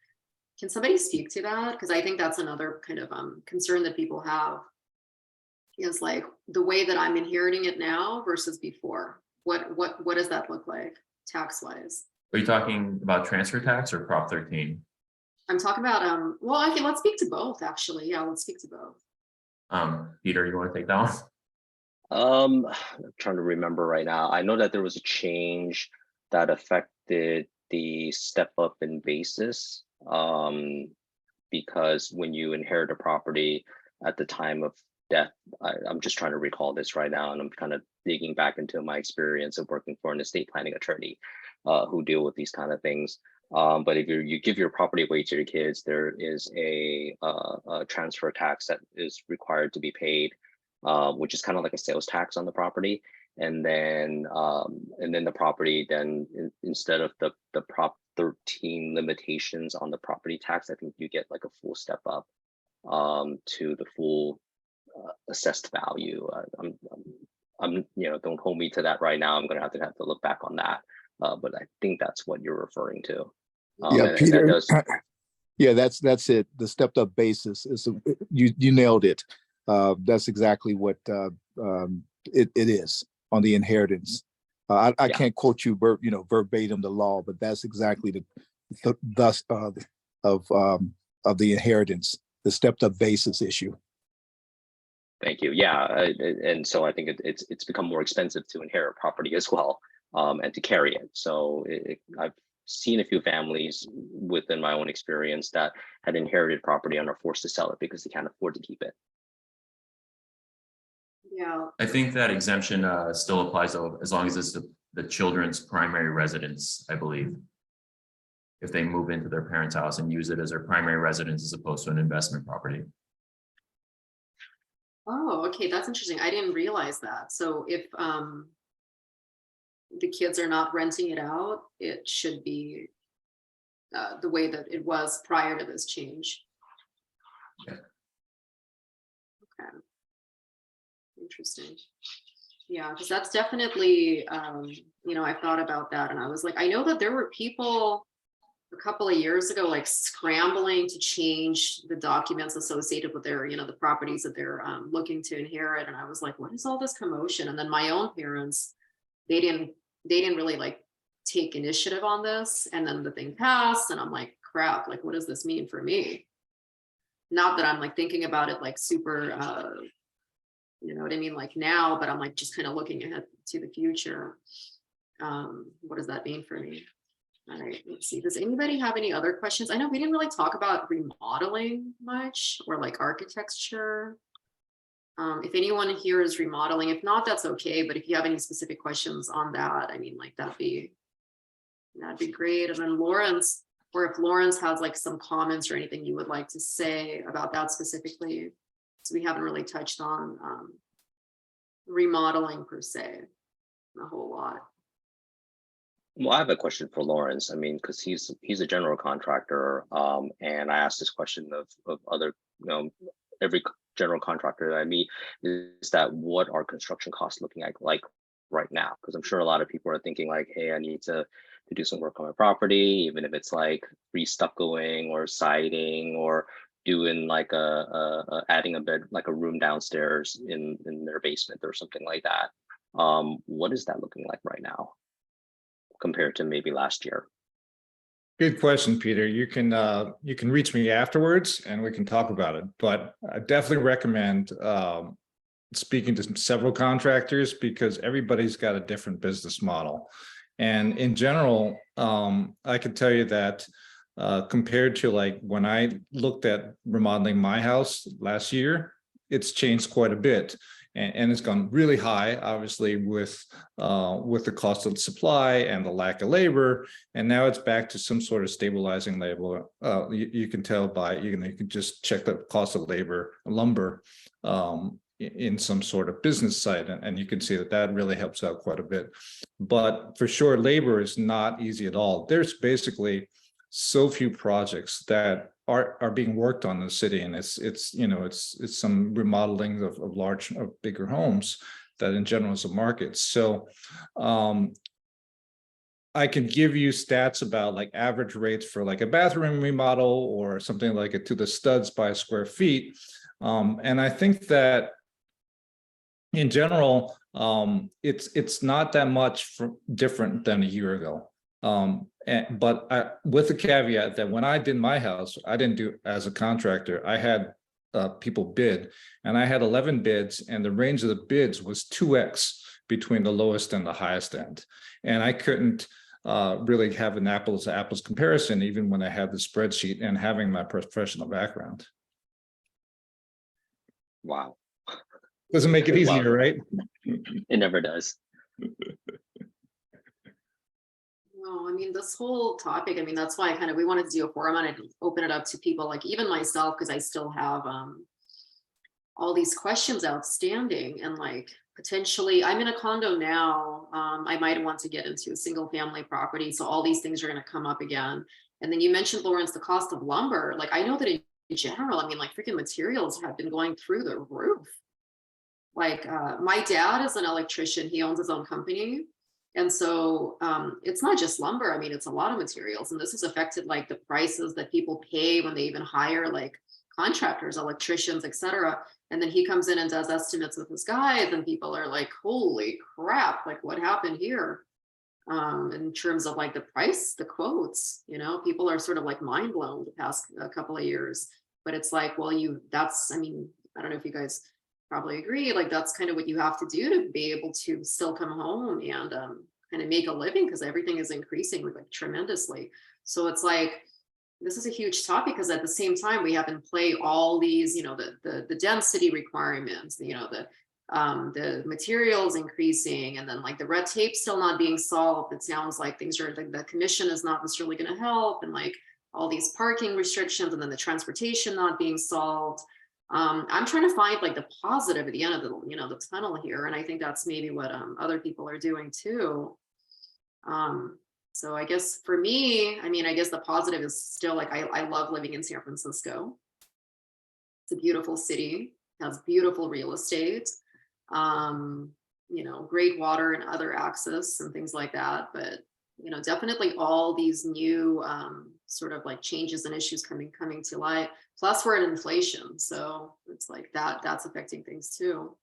Can somebody speak to that? Because I think that's another kind of concern that people have, is like the way that I'm inheriting it now versus before. What does that look like tax wise? Are you talking about transfer tax or Prop 13? I'm talking about well, okay, let's speak to both actually. Yeah, let's speak to both. Peter, you want to take that one? I'm trying to remember right now. I know that there was a change that affected the step up in basis, because when you inherit a property at the time of death, I'm just trying to recall this right now, and I'm kind of digging back into my experience of working for an estate planning attorney who deal with these kind of things. But if you give your property away to your kids, there is a transfer tax that is required to be paid, which is kind of like a sales tax on the property. And then the property then instead of the Prop 13 limitations on the property tax, I think you get like a full step up to the full assessed value. I'm you know, don't hold me to that right now. I'm gonna have to look back on that. But I think that's what you're referring to. Yeah, Peter. And that does... Yeah, that's it. The stepped up basis is you nailed it. That's exactly what it is on the inheritance. I can't quote you verbatim the law, but that's exactly the thus of the inheritance, the stepped up basis issue. Thank you. Yeah, and so I think it's become more expensive to inherit property as well, and to carry it. So I've seen a few families within my own experience that had inherited property and are forced to sell it because they can't afford to keep it. Yeah. I think that exemption still applies as long as it's the children's primary residence, I believe. If they move into their parents' house and use it as their primary residence as opposed to an investment property. Oh, okay, that's interesting. I didn't realize that. So if the kids are not renting it out, it should be the way that it was prior to this change. Yeah. Okay. Interesting. Yeah, because that's definitely, you know, I thought about that and I was like, I know that there were people a couple of years ago, like scrambling to change the documents associated with their, you know, the properties that they're looking to inherit. And I was like, what is all this commotion? And then my own parents, they didn't really like take initiative on this. And then the thing passed and I'm like, crap, like, what does this mean for me? Not that I'm like thinking about it like super, you know what I mean? Like now, but I'm like, just kind of looking ahead to the future. What does that mean for me? All right, let's see. Does anybody have any other questions? I know we didn't really talk about remodeling much or like architecture. If anyone here is remodeling, if not, that's okay. But if you have any specific questions on that, I mean, like that'd be great. And then Laurance, or if Laurance has like some comments or anything you would like to say about that specifically. So we haven't really touched on remodeling per se, a whole lot. Well, I have a question for Laurance. I mean, because he's a general contractor, and I asked this question of other, you know, every general contractor that I meet, is that what are construction costs looking like right now? Because I'm sure a lot of people are thinking like, hey, I need to do some work on my property, even if it's like re-stuccoing or siding or doing like adding a bed, like a room downstairs in their basement or something like that. What is that looking like right now compared to maybe last year? Good question, Peter. You can reach me afterwards and we can talk about it. But I definitely recommend speaking to several contractors because everybody's got a different business model. And in general, I can tell you that compared to like when I looked at remodeling my house last year, it's changed quite a bit. And it's gone really high, obviously, with the cost of supply and the lack of labor. And now it's back to some sort of stabilizing labor. You can tell by, you can just check the cost of lumber in some sort of business site. And you can see that really helps out quite a bit. But for sure, labor is not easy at all. There's basically so few projects that are being worked on in the city, and it's some remodeling of bigger homes that in general is a market. So I can give you stats about like average rates for like a bathroom remodel or something like it to the studs by square feet, and I think that in general it's not that much different than a year ago. But with the caveat that when I did my house, I didn't do as a contractor. I had people bid, and I had 11 bids, and the range of the bids was 2x between the lowest and the highest end. And I couldn't really have an apples to apples comparison, even when I had the spreadsheet and having my professional background. Wow. Doesn't make it easier, Wow. right? It never does. No, I mean, this whole topic, I mean, that's why we wanted to do a forum and open it up to people, like even myself, because I still have all these questions outstanding, and like potentially I'm in a condo now. I might want to get into a single family property. So all these things are going to come up again. And then you mentioned, Laurance, the cost of lumber. Like I know that in general, I mean, like freaking materials have been going through the roof. Like my dad is an electrician. He owns his own company. And so it's not just lumber. I mean, it's a lot of materials, and this has affected like the prices that people pay when they even hire like contractors, electricians, etc. And then he comes in and does estimates with his guys, and people are like, holy crap, like what happened here? In terms of like the price, the quotes, people are sort of like mind blown the past couple of years. But it's like, well, I mean, I don't know if you guys probably agree, like that's kind of what you have to do to be able to still come home and kind of make a living, because everything is increasing like tremendously. So it's like, this is a huge topic, because at the same time we have in play all these, the density requirements, the materials increasing, and then like the red tape still not being solved. It sounds like things are like the commission is not necessarily going to help, and like all these parking restrictions, and then the transportation not being solved. I'm trying to find like the positive at the end of the tunnel here, and I think that's maybe what other people are doing too. So I guess for me, I mean, I guess the positive is still like I love living in San Francisco. It's a beautiful city, has beautiful real estate, great water and other access and things like that. But definitely all these new sort of like changes and issues coming to light. Plus we're in inflation, so it's like that's affecting things too.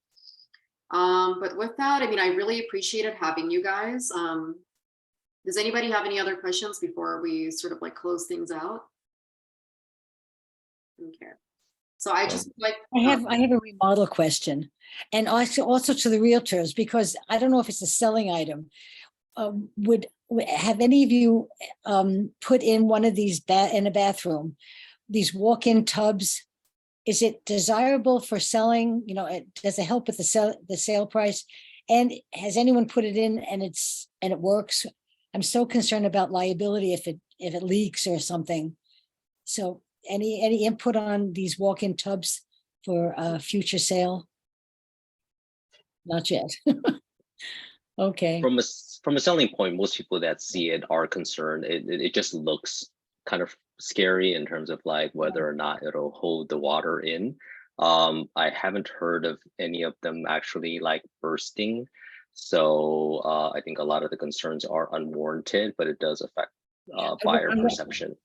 But with that, I mean, I really appreciated having you guys. Does anybody have any other questions before we sort of like close things out? Okay. So I just like I have a remodel question, and also to the realtors, because I don't know if it's a selling item. Would have any of you put in one of these in a bathroom, these walk-in tubs? Is it desirable for selling? Does it help with the sale price? And has anyone put it in and it works? I'm so concerned about liability if it leaks or something. So any input on these walk-in tubs for future sale? Not yet. Okay. From a selling point, most people that see it are concerned. It just looks kind of scary in terms of like whether or not it'll hold the water in. I haven't heard of any of them actually like bursting. So I think a lot of the concerns are unwarranted, but it does affect buyer perception.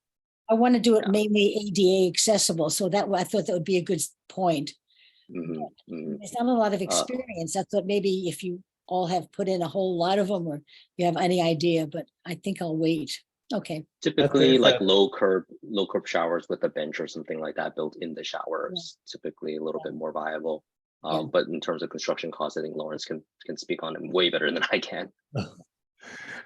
I want to do it mainly ADA accessible. So I thought that would be a good point. There's not a lot of experience. I thought maybe if you all have put in a whole lot of them, or you have any idea, but I think I'll wait. Okay, Typically, like that- low curb showers with a bench or something like that built in the showers, typically a little bit more viable. Yeah. But in terms of construction costs, I think Laurance can speak on it way better than I can.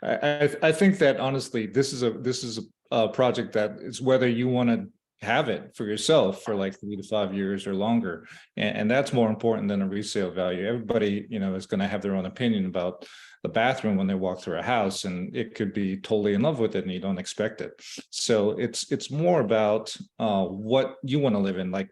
I think that honestly, this is a project that is whether you want to have it for yourself for like 3 to 5 years or longer, and that's more important than a resale value. Everybody, is going to have their own opinion about the bathroom when they walk through a house, and it could be totally in love with it and you don't expect it. So it's more about what you want to live in. Like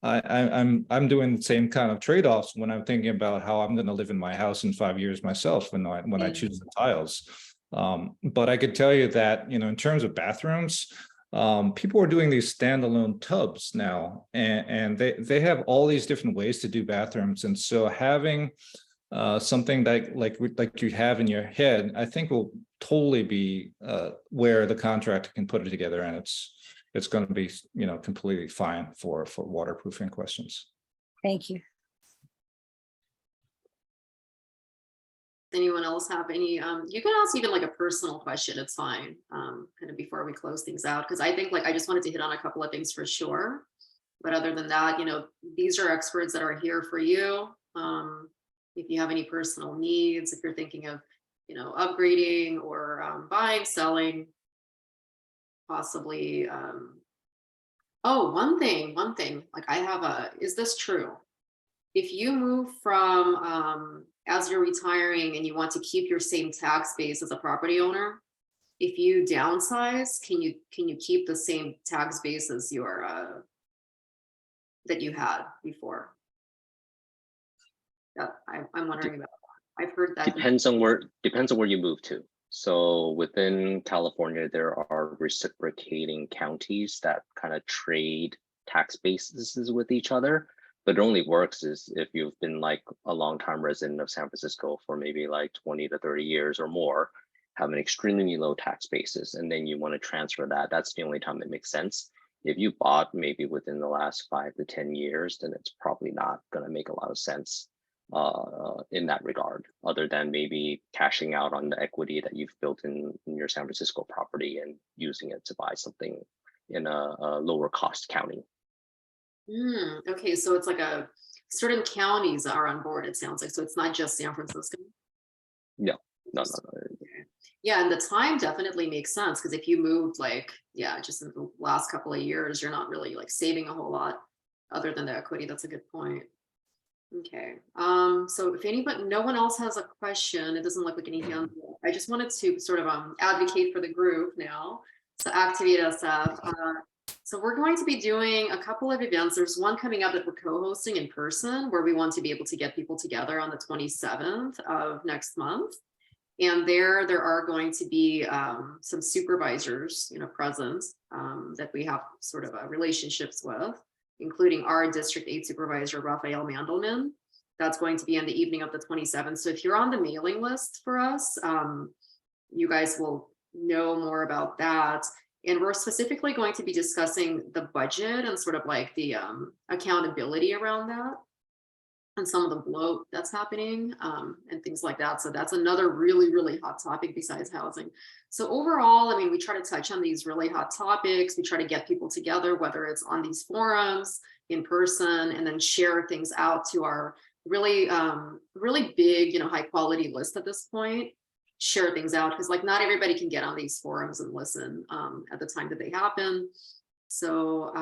I'm doing the same kind of trade-offs when I'm thinking about how I'm going to live in my house in 5 years myself when I choose the tiles. But I could tell you that, in terms of bathrooms, people are doing these standalone tubs now, and they have all these different ways to do bathrooms. And so having something like you have in your head, I think will totally be where the contractor can put it together, and it's going to be completely fine for waterproofing questions. thank you. Anyone else have any, you can ask even like a personal question, it's fine, kind of before we close things out, because I think I just wanted to hit on a couple of things for sure. But other than that, these are experts that are here for you. If you have any personal needs, if you're thinking of, upgrading or buying, selling, possibly. Oh, one thing, is this true? If you move from, as you're retiring and you want to keep your same tax base as a property owner, if you downsize, can you keep the same tax base as your, that you had before? That I'm wondering about that. I've heard that. Depends on where you move to. So within California, there are reciprocating counties that kind of trade tax bases with each other. But it only works is if you've been like a long-time resident of San Francisco for maybe like 20 to 30 years or more, have an extremely low tax basis, and then you want to transfer that. That's the only time it makes sense. If you bought maybe within the last 5 to 10 years, then it's probably not going to make a lot of sense in that regard, other than maybe cashing out on the equity that you've built in your San Francisco property and using it to buy something in a lower cost county. Okay, so it's like certain counties are on board, it sounds like. So it's not just San Francisco. No. Yeah, and the time definitely makes sense, because if you moved just in the last couple of years, you're not really saving a whole lot other than the equity. That's a good point. Okay, so if no one else has a question, it doesn't look like any hands. I just wanted to sort of advocate for the group now. So Activ8SF. So we're going to be doing a couple of events. There's one coming up that we're co-hosting in person, where we want to be able to get people together on the 27th of next month. And there are going to be some supervisors, present that we have sort of relationships with, including our District 8 Supervisor, Raphael Mandelman. That's going to be on the evening of the 27th. So if you're on the mailing list for us, you guys will know more about that. And we're specifically going to be discussing the budget and sort of like the accountability around that, and some of the bloat that's happening and things like that. So that's another really, really hot topic besides housing. So overall, I mean, we try to touch on these really hot topics. We try to get people together, whether it's on these forums, in person, and then share things out to our really, really big, high quality list at this point. Share things out, because not everybody can get on these forums and listen at the time that they happen. So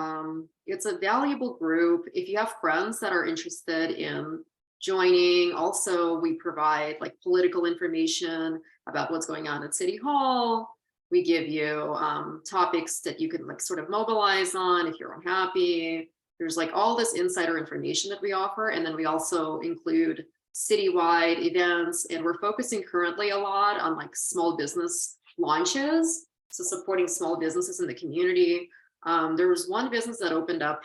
it's a valuable group. If you have friends that are interested in joining, also we provide political information about what's going on at City Hall. We give you topics that you can sort of mobilize on if you're unhappy. There's all this insider information that we offer. And then we also include citywide events, and we're focusing currently a lot on small business launches. So supporting small businesses in the community. There was one business that opened up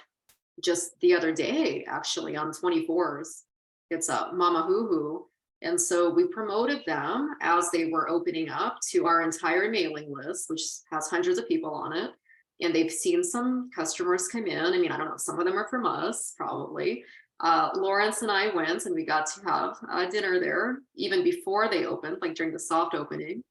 just the other day, actually on 24s. It's a Mama Hoo Hoo. And so we promoted them as they were opening up to our entire mailing list, which has hundreds of people on it. And they've seen some customers come in. I mean, I don't know, some of them are from us, probably. Laurance and I went, and we got to have dinner there even before they opened, during the soft opening.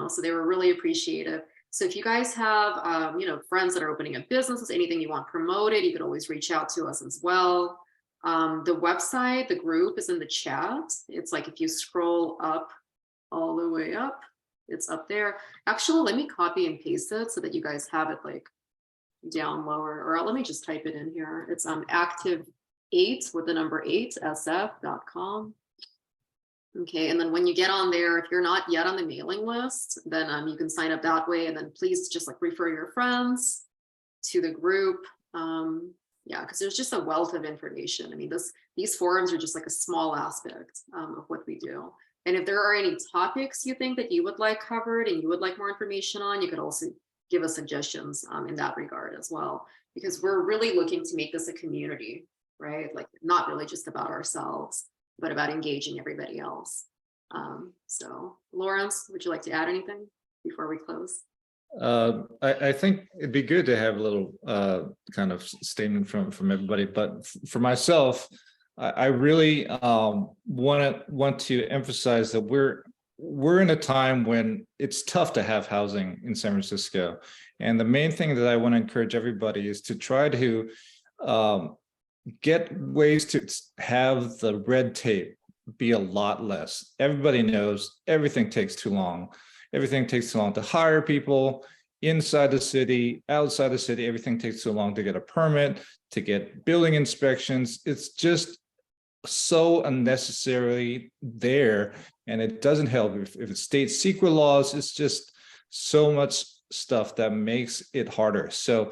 so they were really appreciative. So if you guys have, friends that are opening up businesses, anything you want promoted, you could always reach out to us as well. The website, the group is in the chat. It's like if you scroll up all the way up, it's up there. Actually, let me copy and paste it so that you guys have it like down lower, or let me just type it in here. It's Activ8 with the number 8SF.com. Okay, and then when you get on there, if you're not yet on the mailing list, then you can sign up that way, and then please just like refer your friends to the group. Yeah, because there's just a wealth of information. I mean, these forums are just like a small aspect of what we do. And if there are any topics you think that you would like covered and you would like more information on, you could also give us suggestions in that regard as well, because we're really looking to make this a community, right? Like not really just about ourselves, but about engaging everybody else. So Laurance, would you like to add anything before we close? I think it'd be good to have a little kind of statement from everybody, but for myself, I really want to emphasize that we're in a time when it's tough to have housing in San Francisco, and the main thing that I want to encourage everybody is to try to get ways to have the red tape be a lot less. Everybody knows everything takes too long. Everything takes too long to hire people inside the city, outside the city. Everything takes too long to get a permit, to get building inspections. It's just so unnecessarily there, and it doesn't help. If it's state secret laws, it's just so much stuff that makes it harder. So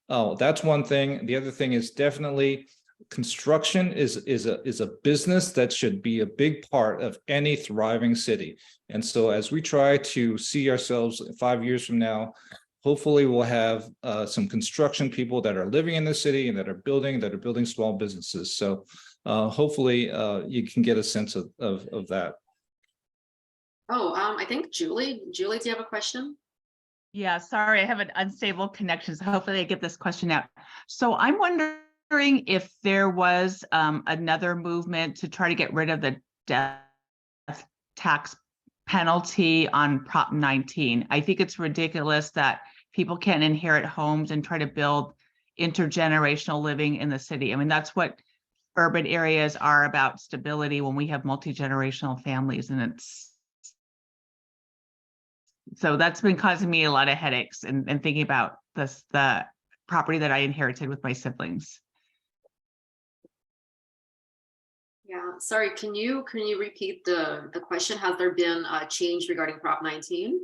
that's one thing. The other thing is definitely construction is a business that should be a big part of any thriving city. And so as we try to see ourselves 5 years from now, hopefully we'll have some construction people that are living in the city and that are building small businesses. So hopefully you can get a sense of that. Oh, I think Julie, do you have a question? Yeah, sorry, I have an unstable connection, so hopefully I get this question out. So I'm wondering if there was another movement to try to get rid of the death tax penalty on Prop 19. I think it's ridiculous that people can't inherit homes and try to build intergenerational living in the city. I mean, that's what urban areas are about, stability, when we have multi-generational families, and so that's been causing me a lot of headaches and thinking about the property that I inherited with my siblings. Yeah, sorry, can you repeat the question? Has there been a change regarding Prop 19?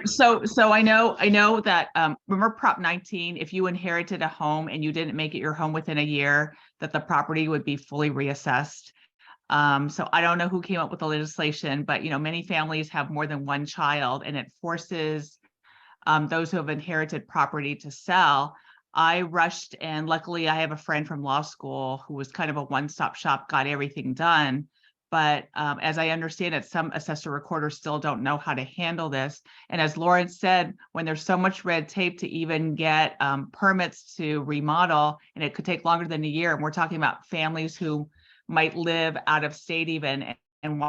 So I know that remember Prop 19, if you inherited a home and you didn't make it your home within a year, that the property would be fully reassessed. So I don't know who came up with the legislation, but many families have more than one child, and it forces those who have inherited property to sell. I rushed, and luckily I have a friend from law school who was kind of a one-stop shop, got everything done. But as I understand it, some assessor recorders still don't know how to handle this. And as Laurance said, when there's so much red tape to even get permits to remodel, and it could take longer than a year, and we're talking about families who might live out of state even and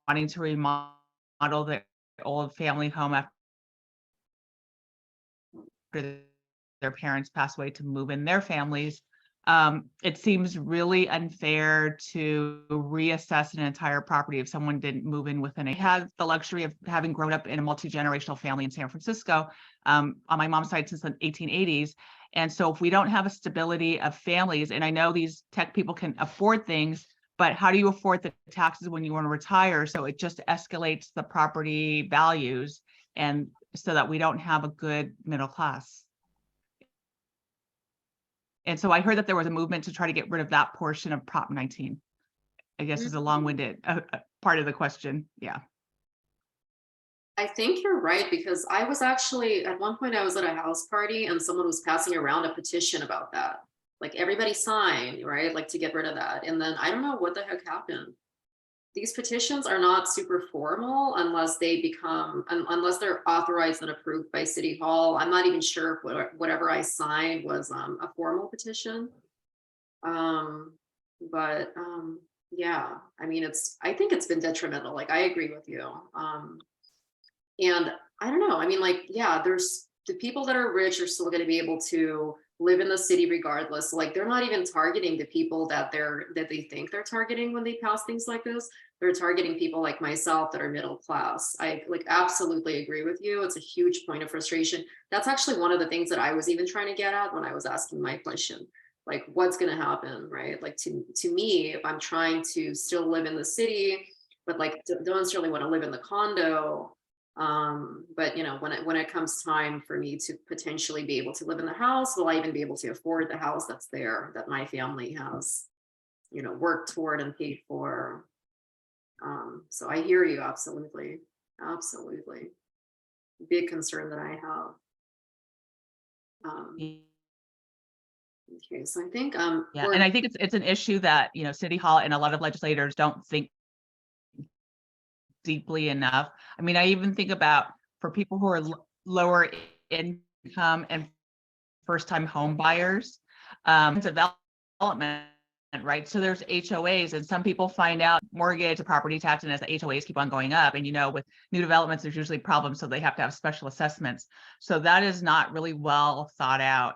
wanting to remodel their old family home after their parents pass away to move in their families. It seems really unfair to reassess an entire property if someone didn't move in within. I had the luxury of having grown up in a multi-generational family in San Francisco on my mom's side since the 1880s. And so if we don't have a stability of families, and I know these tech people can afford things, but how do you afford the taxes when you want to retire? So it just escalates the property values, and so that we don't have a good middle class. And so I heard that there was a movement to try to get rid of that portion of Prop 19. I guess is a long-winded part of the question. Yeah. I think you're right, because I was actually, at one point I was at a house party and someone was passing around a petition about that. Like everybody signed, right? Like to get rid of that. And then I don't know what the heck happened. These petitions are not super formal unless unless they're authorized and approved by City Hall. I'm not even sure if whatever I signed was a formal petition. Yeah, I mean, I think it's been detrimental. Like I agree with you. And I don't know, I mean, like, yeah, there's the people that are rich are still going to be able to live in the city regardless. Like, they're not even targeting the people that they think they're targeting when they pass things like this. They're targeting people like myself that are middle class. I like absolutely agree with you. It's a huge point of frustration. That's actually one of the things that I was even trying to get at when I was asking my question. Like, what's going to happen, right? Like, to me, if I'm trying to still live in the city, but like don't necessarily want to live in the condo, but you know, when it comes time for me to potentially be able to live in the house, will I even be able to afford the house that's there that my family has, you know, worked toward and paid for? So I hear you, absolutely, absolutely. Big concern that I have. Okay, so I think Yeah, and I think it's an issue that, you know, City Hall and a lot of legislators don't think deeply enough. I mean, I even think about for people who are lower income and first-time home buyers, development, right? So there's HOAs, and some people find out mortgage, property tax, and as the HOAs keep on going up, and you know, with new developments, there's usually problems, so they have to have special assessments. So that is not really well thought out,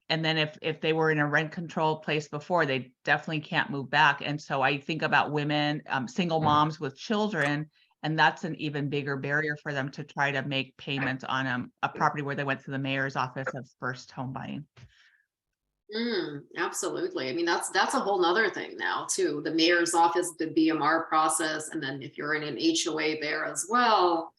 and then if they were in a rent controlled place before, they definitely can't move back. And so I think about women, single moms with children, and that's an even bigger barrier for them to try to make payments on a property where they went to the mayor's office of first home buying. Absolutely. I mean, that's a whole nother thing now too. The mayor's office, the BMR process, and then if you're in an HOA there as well,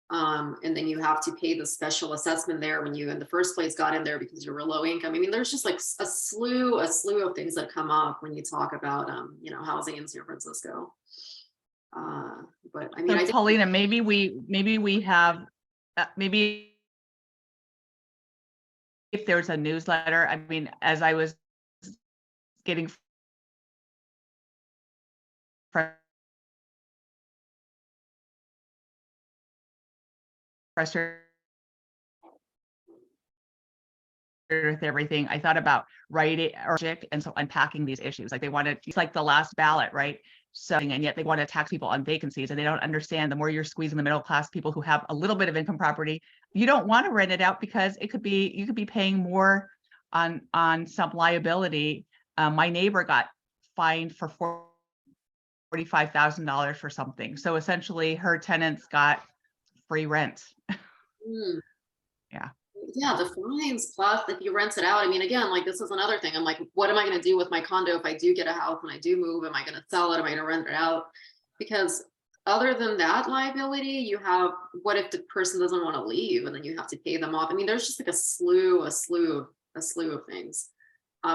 and then you have to pay the special assessment there when you in the first place got in there because you were low income. I mean, there's just like a slew of things that come up when you talk about you know, housing in San Francisco. But I mean, So Paulina, maybe we have maybe if there's a newsletter. I mean, as I was getting frustrated with everything, I thought about writing and so unpacking these issues. Like they wanted, it's like the last ballot, right? So, and yet they want to tax people on vacancies, and they don't understand the more you're squeezing the middle class people who have a little bit of income property, you don't want to rent it out because it could be, you could be paying more on some liability. My neighbor got fined for $45,000 for something. So essentially her tenants got free rent. Yeah, the fines plus if you rent it out. I mean, again, like this is another thing. I'm like, what am I going to do with my condo if I do get a house and I do move? Am I going to sell it? Am I going to rent it out? Because other than that liability, you have, what if the person doesn't want to leave and then you have to pay them off? I mean, there's just like a slew of things.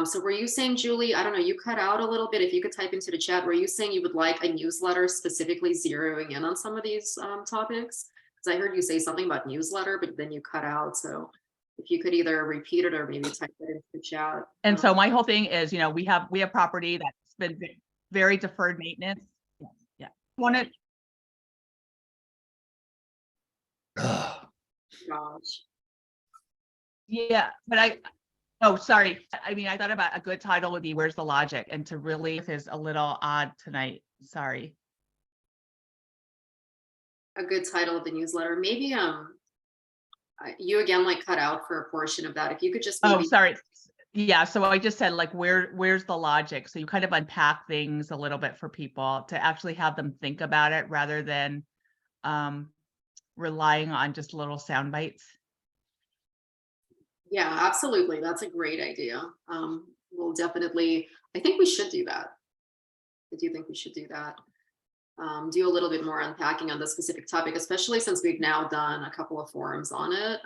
So were you saying, Julie, I don't know, you cut out a little bit. If you could type into the chat, were you saying you would like a newsletter specifically zeroing in on some of these topics? Because I heard you say something about newsletter, but then you cut out. So if you could either repeat it or maybe type it into the chat. And so my whole thing is, you know, we have property that's been very deferred maintenance. Yeah. Wanted. Gosh. Yeah, but oh, sorry. I mean, I thought about a good title would be "Where's the Logic?" and to really is a little odd tonight. Sorry. A good title of the newsletter. Maybe you again like cut out for a portion of that. If you could just maybe... Oh, sorry. Yeah, so I just said like where's the logic? So you kind of unpack things a little bit for people to actually have them think about it rather than relying on just little sound bites. Yeah, absolutely. That's a great idea. We'll definitely, I think we should do that. I do think we should do that. Do a little bit more unpacking on the specific topic, especially since we've now done a couple of forums on it.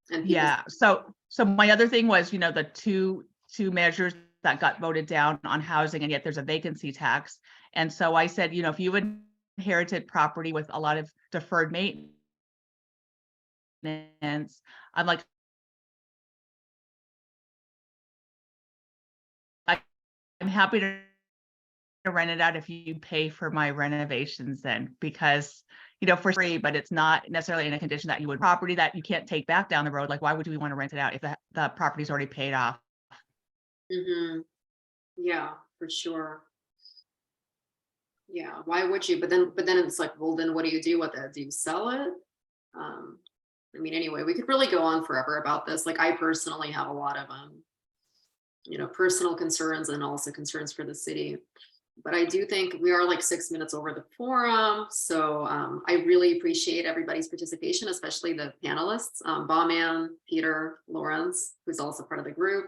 And yeah, so my other thing was, you know, the two measures that got voted down on housing, and yet there's a vacancy tax. And so I said, you know, if you inherited property with a lot of deferred maintenance, I'm like, I'm happy to rent it out if you pay for my renovations then, because, you know, for free, but it's not necessarily in a condition that you would property that you can't take back down the road. Like, why would we want to rent it out if the property's already paid off? Yeah, for sure. Yeah, why would you? But then it's like, well, then what do you do with it? Do you sell it? I mean, anyway, we could really go on forever about this. Like, I personally have a lot of personal concerns and also concerns for the city. But I do think we are like 6 minutes over the forum. So I really appreciate everybody's participation, especially the panelists, Bahman, Peter, Laurance, who's also part of the group.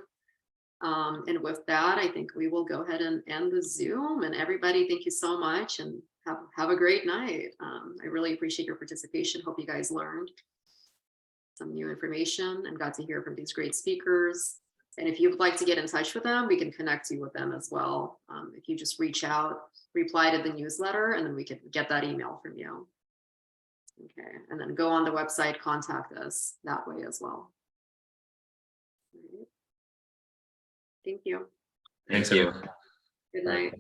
And with that, I think we will go ahead and end the Zoom. And everybody, thank you so much and have a great night. I really appreciate your participation. Hope you guys learned some new information and got to hear from these great speakers. And if you would like to get in touch with them, we can connect you with them as well. If you just reach out, reply to the newsletter, and then we can get that email from you. Okay, and then go on the website, contact us that way as well. All right. Thank you. Thanks, Thank you. everyone. Good night.